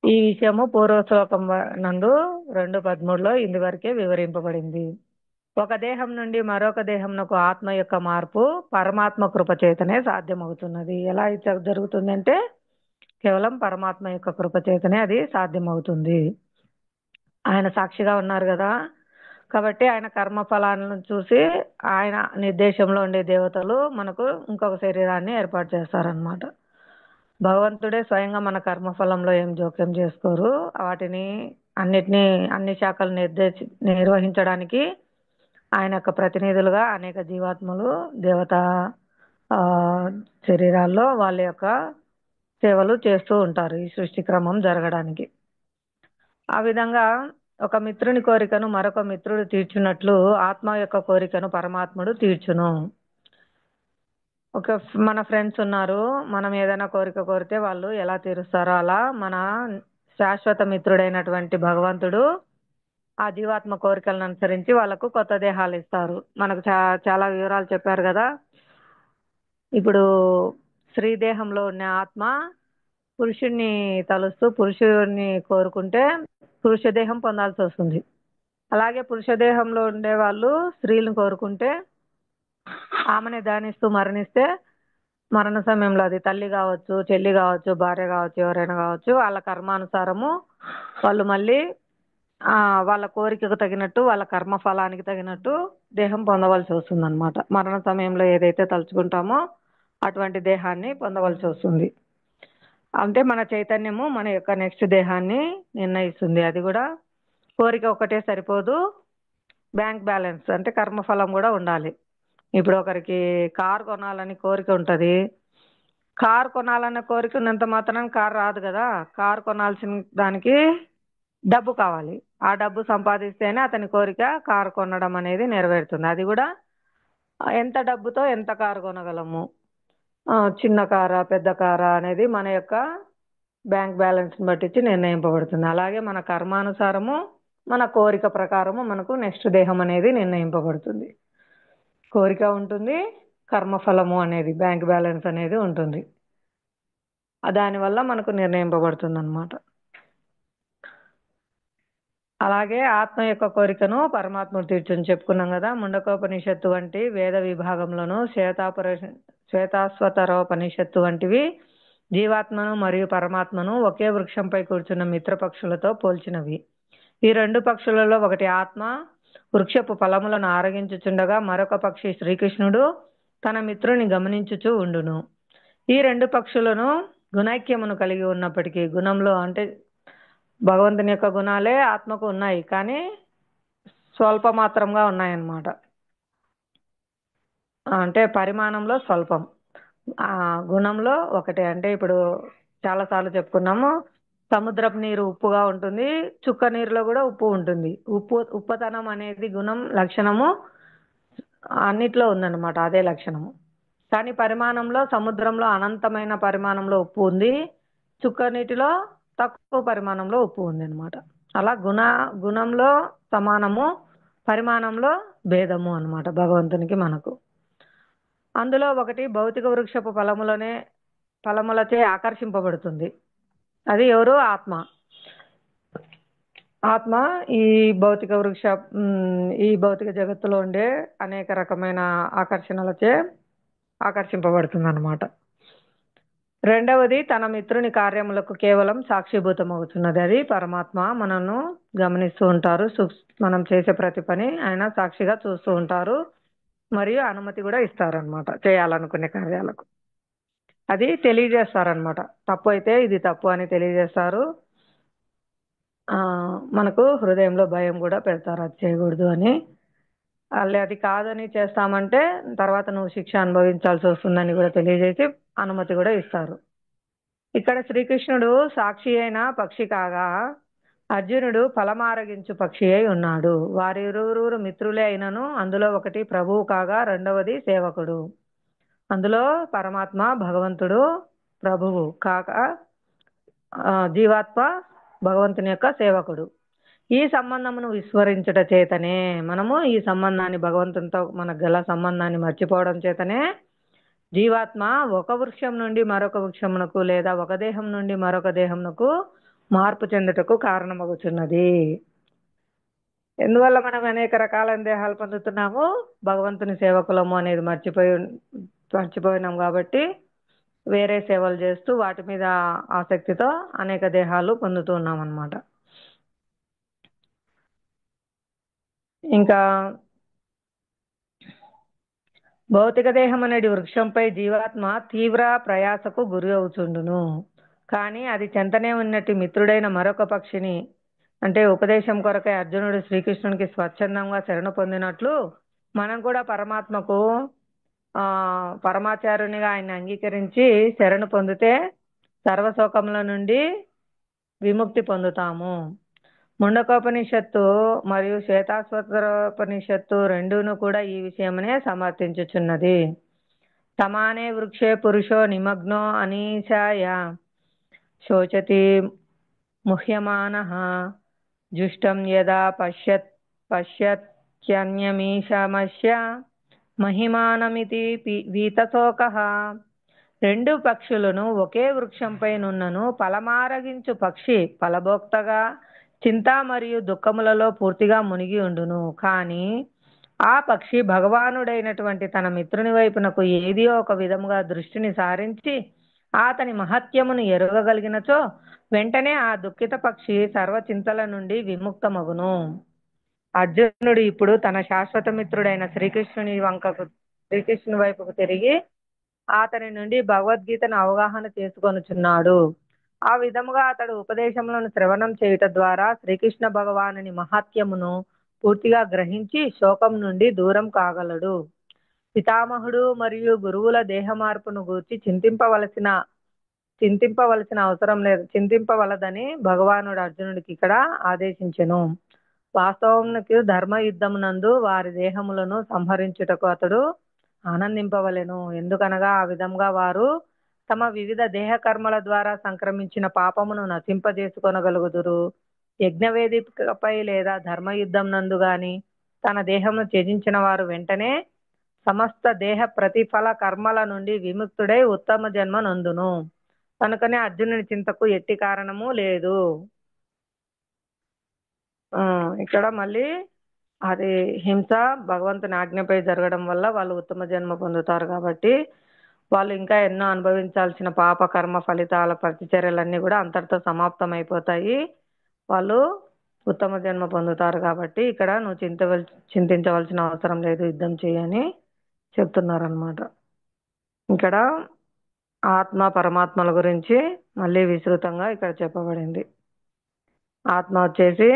ఈ విషయము పూర్వ శ్లోకం నందు 2:13లో ఇందువరకే వివరింపబడింది. ఒక దేహం నుండి మరొక దేహంనకు ఆత్మ యొక్క మార్పు పరమాత్మ కృప చేతనే సాధ్యమవుతున్నది. ఎలా జరుగుతుంది అంటే కేవలం పరమాత్మ యొక్క కృప చేతనే అది సాధ్యమవుతుంది. ఆయన సాక్షిగా ఉన్నారు కదా, కాబట్టి ఆయన కర్మ ఫలాలను చూసి ఆయన నిర్దేశంలో ఉండే దేవతలు మనకు ఇంకొక శరీరాన్ని ఏర్పాటు చేస్తారనమాట. భగవంతుడే స్వయంగా మన కర్మఫలంలో ఏం జోక్యం చేసుకోరు. వాటిని అన్ని శాఖలు నిర్వహించడానికి ఆయన యొక్క ప్రతినిధులుగా అనేక జీవాత్మలు దేవతా శరీరాల్లో వాళ్ళ యొక్క సేవలు చేస్తూ ఉంటారు ఈ సృష్టి క్రమం జరగడానికి. ఆ విధంగా ఒక మిత్రుని కోరికను మరొక మిత్రుడు తీర్చున్నట్లు ఆత్మ యొక్క కోరికను పరమాత్ముడు తీర్చును. మన ఫ్రెండ్స్ ఉన్నారు, మనం ఏదైనా కోరిక కోరితే వాళ్ళు ఎలా తీరుస్తారో అలా మన శాశ్వత మిత్రుడైనటువంటి భగవంతుడు ఆ జీవాత్మ కోరికలను అనుసరించి వాళ్ళకు కొత్త దేహాలు ఇస్తారు. మనకు చాలా వివరాలు చెప్పారు కదా. ఇప్పుడు స్త్రీ దేహంలో ఉన్న ఆత్మ పురుషుణ్ణి తలుస్తూ పురుషుణ్ణి కోరుకుంటే పురుష దేహం పొందాల్సి వస్తుంది. అలాగే పురుష దేహంలో ఉండే వాళ్ళు స్త్రీలను కోరుకుంటే ఆమెని ధ్యానిస్తూ మరణిస్తే మరణ సమయంలో అది తల్లి కావచ్చు, చెల్లి కావచ్చు, భార్య కావచ్చు, ఎవరైనా కావచ్చు, వాళ్ళ కర్మానుసారము వాళ్ళు మళ్ళీ వాళ్ళ కోరికకు తగినట్టు వాళ్ళ కర్మ ఫలానికి తగినట్టు దేహం పొందవలసి వస్తుంది అనమాట. మరణ సమయంలో ఏదైతే తలుచుకుంటామో అటువంటి దేహాన్ని పొందవలసి వస్తుంది. అంటే మన చైతన్యము మన యొక్క నెక్స్ట్ దేహాన్ని నిర్ణయిస్తుంది. అది కూడా కోరిక ఒకటే సరిపోదు, బ్యాంక్ బ్యాలెన్స్ అంటే కర్మఫలం కూడా ఉండాలి. ఇప్పుడు ఒకరికి కార్ కొనాలని కోరిక ఉంటుంది. కార్ కొనాలన్న కోరిక ఉన్నంత మాత్రం కార్ రాదు కదా. కార్ కొనాల్సిన దానికి డబ్బు కావాలి. ఆ డబ్బు సంపాదిస్తేనే అతని కోరిక కారు కొనడం అనేది నెరవేరుతుంది. అది కూడా ఎంత డబ్బుతో ఎంత కారు కొనగలము, చిన్న కారా పెద్ద కారా అనేది మన యొక్క బ్యాంక్ బ్యాలెన్స్ బట్టి నిర్ణయింపబడుతుంది. అలాగే మన కర్మానుసారము మన కోరిక ప్రకారము మనకు నెక్స్ట్ దేహం అనేది నిర్ణయింపబడుతుంది. కోరిక ఉంటుంది, కర్మఫలము అనేది బ్యాంక్ బ్యాలెన్స్ అనేది ఉంటుంది. దానివల్ల మనకు నిర్ణయింపబడుతుంది అన్నమాట. అలాగే ఆత్మ యొక్క కోరికను పరమాత్ముడు తీర్చుని చెప్పుకున్నాం కదా. ముండకోపనిషత్తు వంటి వేద విభాగంలోను శ్వేతాశ్వతరోపనిషత్తు వంటివి జీవాత్మను మరియు పరమాత్మను ఒకే వృక్షంపై కూర్చున్న మిత్రపక్షులతో పోల్చినవి. ఈ రెండు పక్షులలో ఒకటి ఆత్మ వృక్షపు ఫలములను ఆరగించుచుండగా మరొక పక్షి శ్రీకృష్ణుడు తన మిత్రుని గమనించుచూ ఉండును. ఈ రెండు పక్షులను గుణైక్యమును కలిగి ఉన్నప్పటికీ గుణంలో అంటే భగవంతుని యొక్క గుణాలే ఆత్మకు ఉన్నాయి, కానీ స్వల్ప మాత్రంగా ఉన్నాయన్నమాట. అంటే పరిమాణంలో స్వల్పం, ఆ గుణంలో ఒకటే. అంటే ఇప్పుడు చాలాసార్లు చెప్పుకున్నాము, సముద్రపు నీరు ఉప్పుగా ఉంటుంది, చుక్క నీరులో కూడా ఉప్పు ఉంటుంది. ఉప్పతనం అనేది గుణం లక్షణము అన్నిట్లో ఉందన్నమాట, అదే లక్షణము. కానీ పరిమాణంలో సముద్రంలో అనంతమైన పరిమాణంలో ఉప్పు ఉంది, చుక్క నీటిలో తక్కువ పరిమాణంలో ఉప్పు ఉంది అనమాట. అలా గుణంలో సమానము, పరిమాణంలో భేదము అన్నమాట భగవంతునికి మనకు. అందులో ఒకటి భౌతిక వృక్షపు ఫలములచే ఆకర్షింపబడుతుంది. అది ఎవరు? ఆత్మ. ఆత్మ ఈ భౌతిక జగత్తులో ఉండే అనేక రకమైన ఆకర్షణలచే ఆకర్షింపబడుతుంది అన్నమాట. రెండవది తన మిత్రుని కార్యములకు కేవలం సాక్షిభూతం అవుతున్నది. అది పరమాత్మ మనను గమనిస్తూ ఉంటారు, మనం చేసే ప్రతి పని ఆయన సాక్షిగా చూస్తూ ఉంటారు, మరియు అనుమతి కూడా ఇస్తారనమాట చేయాలనుకునే కార్యాలకు. అది తెలియజేస్తారనమాట. తప్పు అయితే ఇది తప్పు అని తెలియజేస్తారు. మనకు హృదయంలో భయం కూడా పెడతారు, అది చేయకూడదు అని. అది కాదని చేస్తామంటే తర్వాత నువ్వు శిక్ష అనుభవించాల్సి వస్తుందని కూడా తెలియజేసి అనుమతి కూడా ఇస్తారు. ఇక్కడ శ్రీకృష్ణుడు సాక్షి అయిన పక్షి కాగా అర్జునుడు ఫలమారగించు పక్షి అయి ఉన్నాడు. వారిరువురు మిత్రులే అయినను అందులో ఒకటి ప్రభువు కాగా రెండవది సేవకుడు. అందులో పరమాత్మ భగవంతుడు ప్రభువు కాగా జీవాత్మ భగవంతుని యొక్క సేవకుడు. ఈ సంబంధమును విస్మరించుట చేతనే మనము ఈ సంబంధాన్ని, భగవంతునితో మనకు గల సంబంధాన్ని మర్చిపోవడం చేతనే జీవాత్మ ఒక వృక్షం నుండి మరొక వృక్షమునకు లేదా ఒక దేహం నుండి మరొక దేహమునకు మార్పు చెందుటకు కారణమవుతున్నది. ఎందువల్ల మనం అనేక రకాలైన దేహాలు పొందుతున్నాము? భగవంతుని సేవకులము అనేది మర్చిపోయినాం కాబట్టి వేరే సేవలు చేస్తూ వాటి మీద ఆసక్తితో అనేక దేహాలు పొందుతూ ఉన్నాం అన్నమాట. ఇంకా భౌతిక దేహం అనేది వృక్షంపై జీవాత్మ తీవ్ర ప్రయాసకు గురి అవుతుండును. కానీ అది చెంతనే ఉన్నట్టు మిత్రుడైన మరొక పక్షిని, అంటే ఉపదేశం కొరకై అర్జునుడు శ్రీకృష్ణునికి స్వచ్ఛందంగా శరణు పొందినట్లు మనం కూడా పరమాత్మకు పరమాచార్యునిగా ఆయన అంగీకరించి శరణు పొందితే సర్వశోకముల నుండి విముక్తి పొందుతాము. ముండకోపనిషత్తు మరియు శ్వేతాశ్వతరోపనిషత్తు రెండూను కూడా ఈ విషయమనే సమర్థించుచున్నది. సమానే వృక్షే పురుషో నిమగ్నో అనీశాయ శోచతి ముహ్యమానః జుష్టం యదా పశ్యత్యన్యమీశమస్య మహిమానమితి వీతశోకః. రెండు పక్షులను ఒకే వృక్షంపై నున్నను ఫలమారగించు పక్షి ఫలభోక్తగా చింత మరియు దుఃఖములలో పూర్తిగా మునిగి ఉండును. కానీ ఆ పక్షి భగవానుడైనటువంటి తన మిత్రుని వైపునకు ఏదో ఒక విధముగా దృష్టిని సారించి అతని మహత్యమును ఎరుగగలిగినచో వెంటనే ఆ దుఃఖిత పక్షి సర్వచింతల నుండి విముక్తమగును. అర్జునుడు ఇప్పుడు తన శాశ్వత మిత్రుడైన శ్రీకృష్ణుని వైపుకు తిరిగి అతని నుండి భగవద్గీతను అవగాహన చేసుకొనుచున్నాడు. ఆ విధముగా అతడు ఉపదేశములను శ్రవణం చేయుట ద్వారా శ్రీకృష్ణ భగవానుని మహత్యమును పూర్తిగా గ్రహించి శోకం నుండి దూరం కాగలడు. పితామహుడు మరియు గురువుల దేహ మార్పును గూర్చి చింతింపవలసిన అవసరం లేదు, చింతింపవలదని భగవానుడు అర్జునుడికి ఇక్కడ ఆదేశించెను. వాస్తవమునకు ధర్మ యుద్ధమునందు వారి దేహములను సంహరించుటకు అతడు ఆనందింపవలెను. ఎందుకనగా ఆ విధంగా వారు తమ వివిధ దేహ కర్మల ద్వారా సంక్రమించిన పాపమును నశింపజేసుకొనగలుగుదురు. యజ్ఞవేదికపై లేదా ధర్మయుద్ధం నందు గాని తన దేహమును త్యజించిన వారు వెంటనే సమస్త దేహ ప్రతిఫల కర్మల నుండి విముక్తుడై ఉత్తమ జన్మ నందును. కనుకనే అర్జునుని చింతకు ఎట్టి కారణము లేదు. ఇక్కడ మళ్ళీ అది హింస భగవంతుని ఆజ్ఞపై జరగడం వల్ల వాళ్ళు ఉత్తమ జన్మ పొందుతారు. కాబట్టి వాళ్ళు ఇంకా ఎన్నో అనుభవించాల్సిన పాప కర్మ ఫలితాల ప్రతిచర్యలన్నీ కూడా అంతటితో సమాప్తం అయిపోతాయి. వాళ్ళు ఉత్తమ జన్మ పొందుతారు కాబట్టి ఇక్కడ నువ్వు చింతించవలసిన అవసరం లేదు, యుద్ధం చేయని చెప్తున్నారనమాట. ఇక్కడ ఆత్మ పరమాత్మల గురించి మళ్ళీ విస్తృతంగా ఇక్కడ చెప్పబడింది. ఆత్మ వచ్చేసి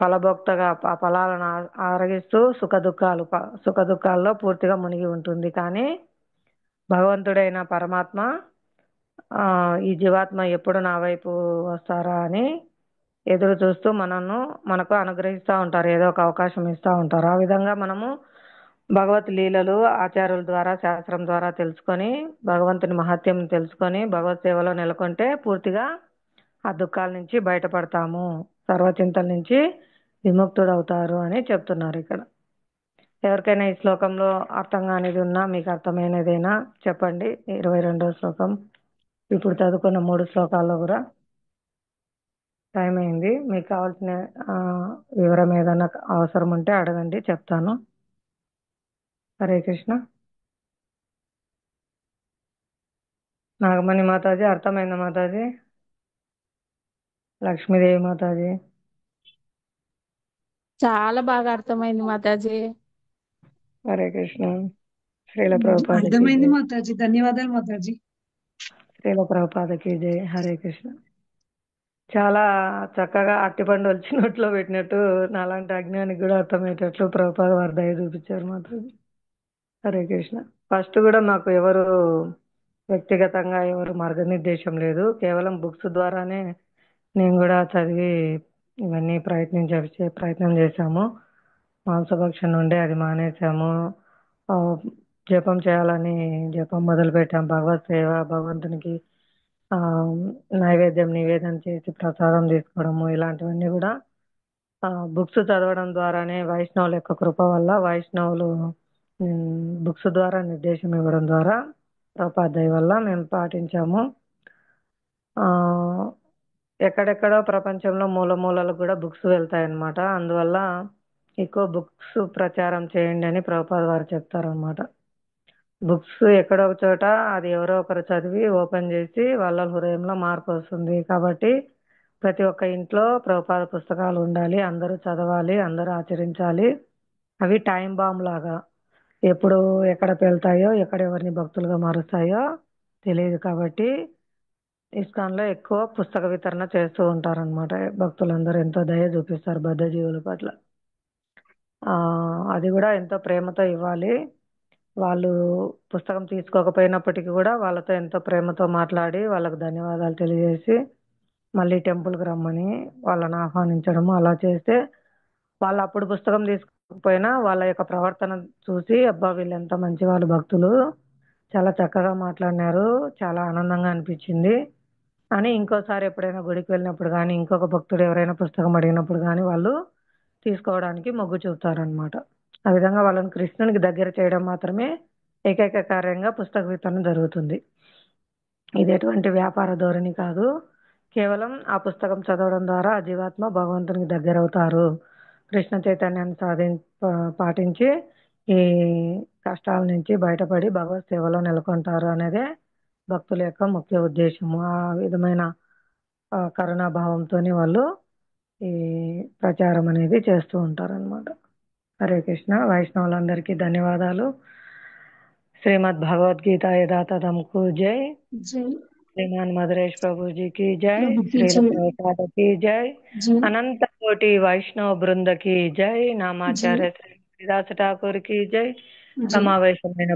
ఫలభోక్తగా ఫలాలను ఆరగిస్తూ సుఖ దుఃఖాల్లో పూర్తిగా మునిగి ఉంటుంది. కానీ భగవంతుడైన పరమాత్మ ఈ జీవాత్మ ఎప్పుడు నా వైపు వస్తారా అని ఎదురు చూస్తూ మనకు అనుగ్రహిస్తూ ఉంటారు, ఏదో ఒక అవకాశం ఇస్తూ ఉంటారు. ఆ విధంగా మనము భగవత్ లీలలు ఆచార్యుల ద్వారా శాస్త్రం ద్వారా తెలుసుకొని భగవంతుని మహత్యం తెలుసుకొని భగవత్ సేవలో నెలకొంటే పూర్తిగా ఆ దుఃఖాల నుంచి బయటపడతాము, సర్వచింతల నుంచి విముక్తుడవుతారు అని చెప్తున్నారు ఇక్కడ. ఎవరికైనా ఈ శ్లోకంలో అర్థం కానిది ఉన్నా, మీకు అర్థమైనదైనా చెప్పండి. 22వ శ్లోకం ఇప్పుడు చదువుకున్న 3 శ్లోకాల్లో కూడా టైం అయింది. మీకు కావాల్సిన వివరం ఏదైనా అవసరం ఉంటే అడగండి, చెప్తాను. హరే కృష్ణ. నాగమణి మాతాజీ అర్థమైందా మాతాజీ? లక్ష్మీదేవి మాతాజీ చాలా బాగా అర్థమైంది మాతాజీ. హరే కృష్ణ. శ్రీల ప్రభుపాదకి అర్థమైంది జై. మాతాజీ. ధన్యవాదాలు మాతాజీ. శ్రీల ప్రభుపాదకి జై. హరే కృష్ణ. చాలా చక్కగా అట్టిపండు వచ్చి నోట్లో పెట్టినట్టు నాలాంటి అజ్ఞానికి కూడా అర్థమయ్యేటట్లు ప్రభుపాద వారు దయ చూపించారు మాతాజీ. హరే కృష్ణ. ఫస్ట్ కూడా మాకు ఎవరు వ్యక్తిగతంగా ఎవరు మార్గనిర్దేశం లేదు, కేవలం బుక్స్ ద్వారానే నేను కూడా చదివి ఇవన్నీ ప్రయత్నం చేశాము. మాంసభక్షణ నుండి అది మానేశాము. జపం చేయాలని జపం మొదలు పెట్టాం. భగవత్ సేవ, భగవంతునికి నైవేద్యం నివేదన చేసి ప్రసాదం తీసుకోవడము, ఇలాంటివన్నీ కూడా బుక్స్ చదవడం ద్వారానే, వైష్ణవుల యొక్క కృప వల్ల వైష్ణవులు బుక్స్ ద్వారా నిర్దేశం ఇవ్వడం ద్వారా ఉపాధ్యాయ వల్ల మేము పాటించాము. ఎక్కడెక్కడో ప్రపంచంలో మూలలకు కూడా బుక్స్ వెళ్తాయి అన్నమాట. అందువల్ల ఎక్కువ బుక్స్ ప్రచారం చేయండి అని ప్రభుపాద వారు చెప్తారనమాట. బుక్స్ ఎక్కడో ఒక చోట అది ఎవరో ఒకరు చదివి ఓపెన్ చేసి వాళ్ళ హృదయంలో మార్పు వస్తుంది. కాబట్టి ప్రతి ఒక్క ఇంట్లో ప్రభుపాద పుస్తకాలు ఉండాలి, అందరూ చదవాలి, అందరూ ఆచరించాలి. అవి టైం బాంబ్ లాగా ఎప్పుడు ఎక్కడ వెళ్తాయో, ఎక్కడ ఎవరిని భక్తులుగా మారుస్తాయో తెలియదు. కాబట్టి ఇస్కాన్లో ఎక్కువ పుస్తక వితరణ చేస్తూ ఉంటారనమాట. భక్తులందరూ ఎంతో దయ చూపిస్తారు బద్ధజీవుల పట్ల. అది కూడా ఎంతో ప్రేమతో ఇవ్వాలి. వాళ్ళు పుస్తకం తీసుకోకపోయినప్పటికీ కూడా వాళ్ళతో ఎంతో ప్రేమతో మాట్లాడి వాళ్ళకు ధన్యవాదాలు తెలియజేసి మళ్ళీ టెంపుల్కి రమ్మని వాళ్ళని ఆహ్వానించడము, అలా చేస్తే వాళ్ళు అప్పుడు పుస్తకం తీసుకోకపోయినా వాళ్ళ యొక్క ప్రవర్తన చూసి అబ్బా వీళ్ళు ఎంత మంచి వాళ్ళు, భక్తులు చాలా చక్కగా మాట్లాడినారు, చాలా ఆనందంగా అనిపించింది అని ఇంకోసారి ఎప్పుడైనా గుడికి వెళ్ళినప్పుడు కానీ, ఇంకొక భక్తుడు ఎవరైనా పుస్తకం అడిగినప్పుడు కానీ వాళ్ళు తీసుకోవడానికి మొగ్గు చూపుతారనమాట. ఆ విధంగా వాళ్ళని కృష్ణునికి దగ్గర చేయడం మాత్రమే ఏకైక కార్యంగా పుస్తక వితరణ జరుగుతుంది. ఇది ఎటువంటి వ్యాపార ధోరణి కాదు. కేవలం ఆ పుస్తకం చదవడం ద్వారా ఆ జీవాత్మ భగవంతునికి దగ్గర అవుతారు, కృష్ణ చైతన్యాన్ని పాటించి ఈ కష్టాల నుంచి బయటపడి భగవత్ సేవలో నెలకొంటారు అనేదే భక్తుల యొక్క ముఖ్య ఉద్దేశము. ఆ విధమైన కరుణాభావంతో వాళ్ళు ఈ ప్రచారం అనేది చేస్తూ ఉంటారన్నమాట. హరే కృష్ణ. వైష్ణవులందరికీ ధన్యవాదాలు. శ్రీమద్ భగవద్గీత యథాతథంకు జై. జై శ్రీమాన్ మధురేష్ ప్రభుజీకి జై. ప్రభుకి శ్రీల జై. ప్రభుపాదకి జై. జై అనంత కోటి వైష్ణవ బృందకి జై. జై నామాచార్య శ్రీ హరిదాస ఠాకూర్ కి జై. జై. సమావేశమైన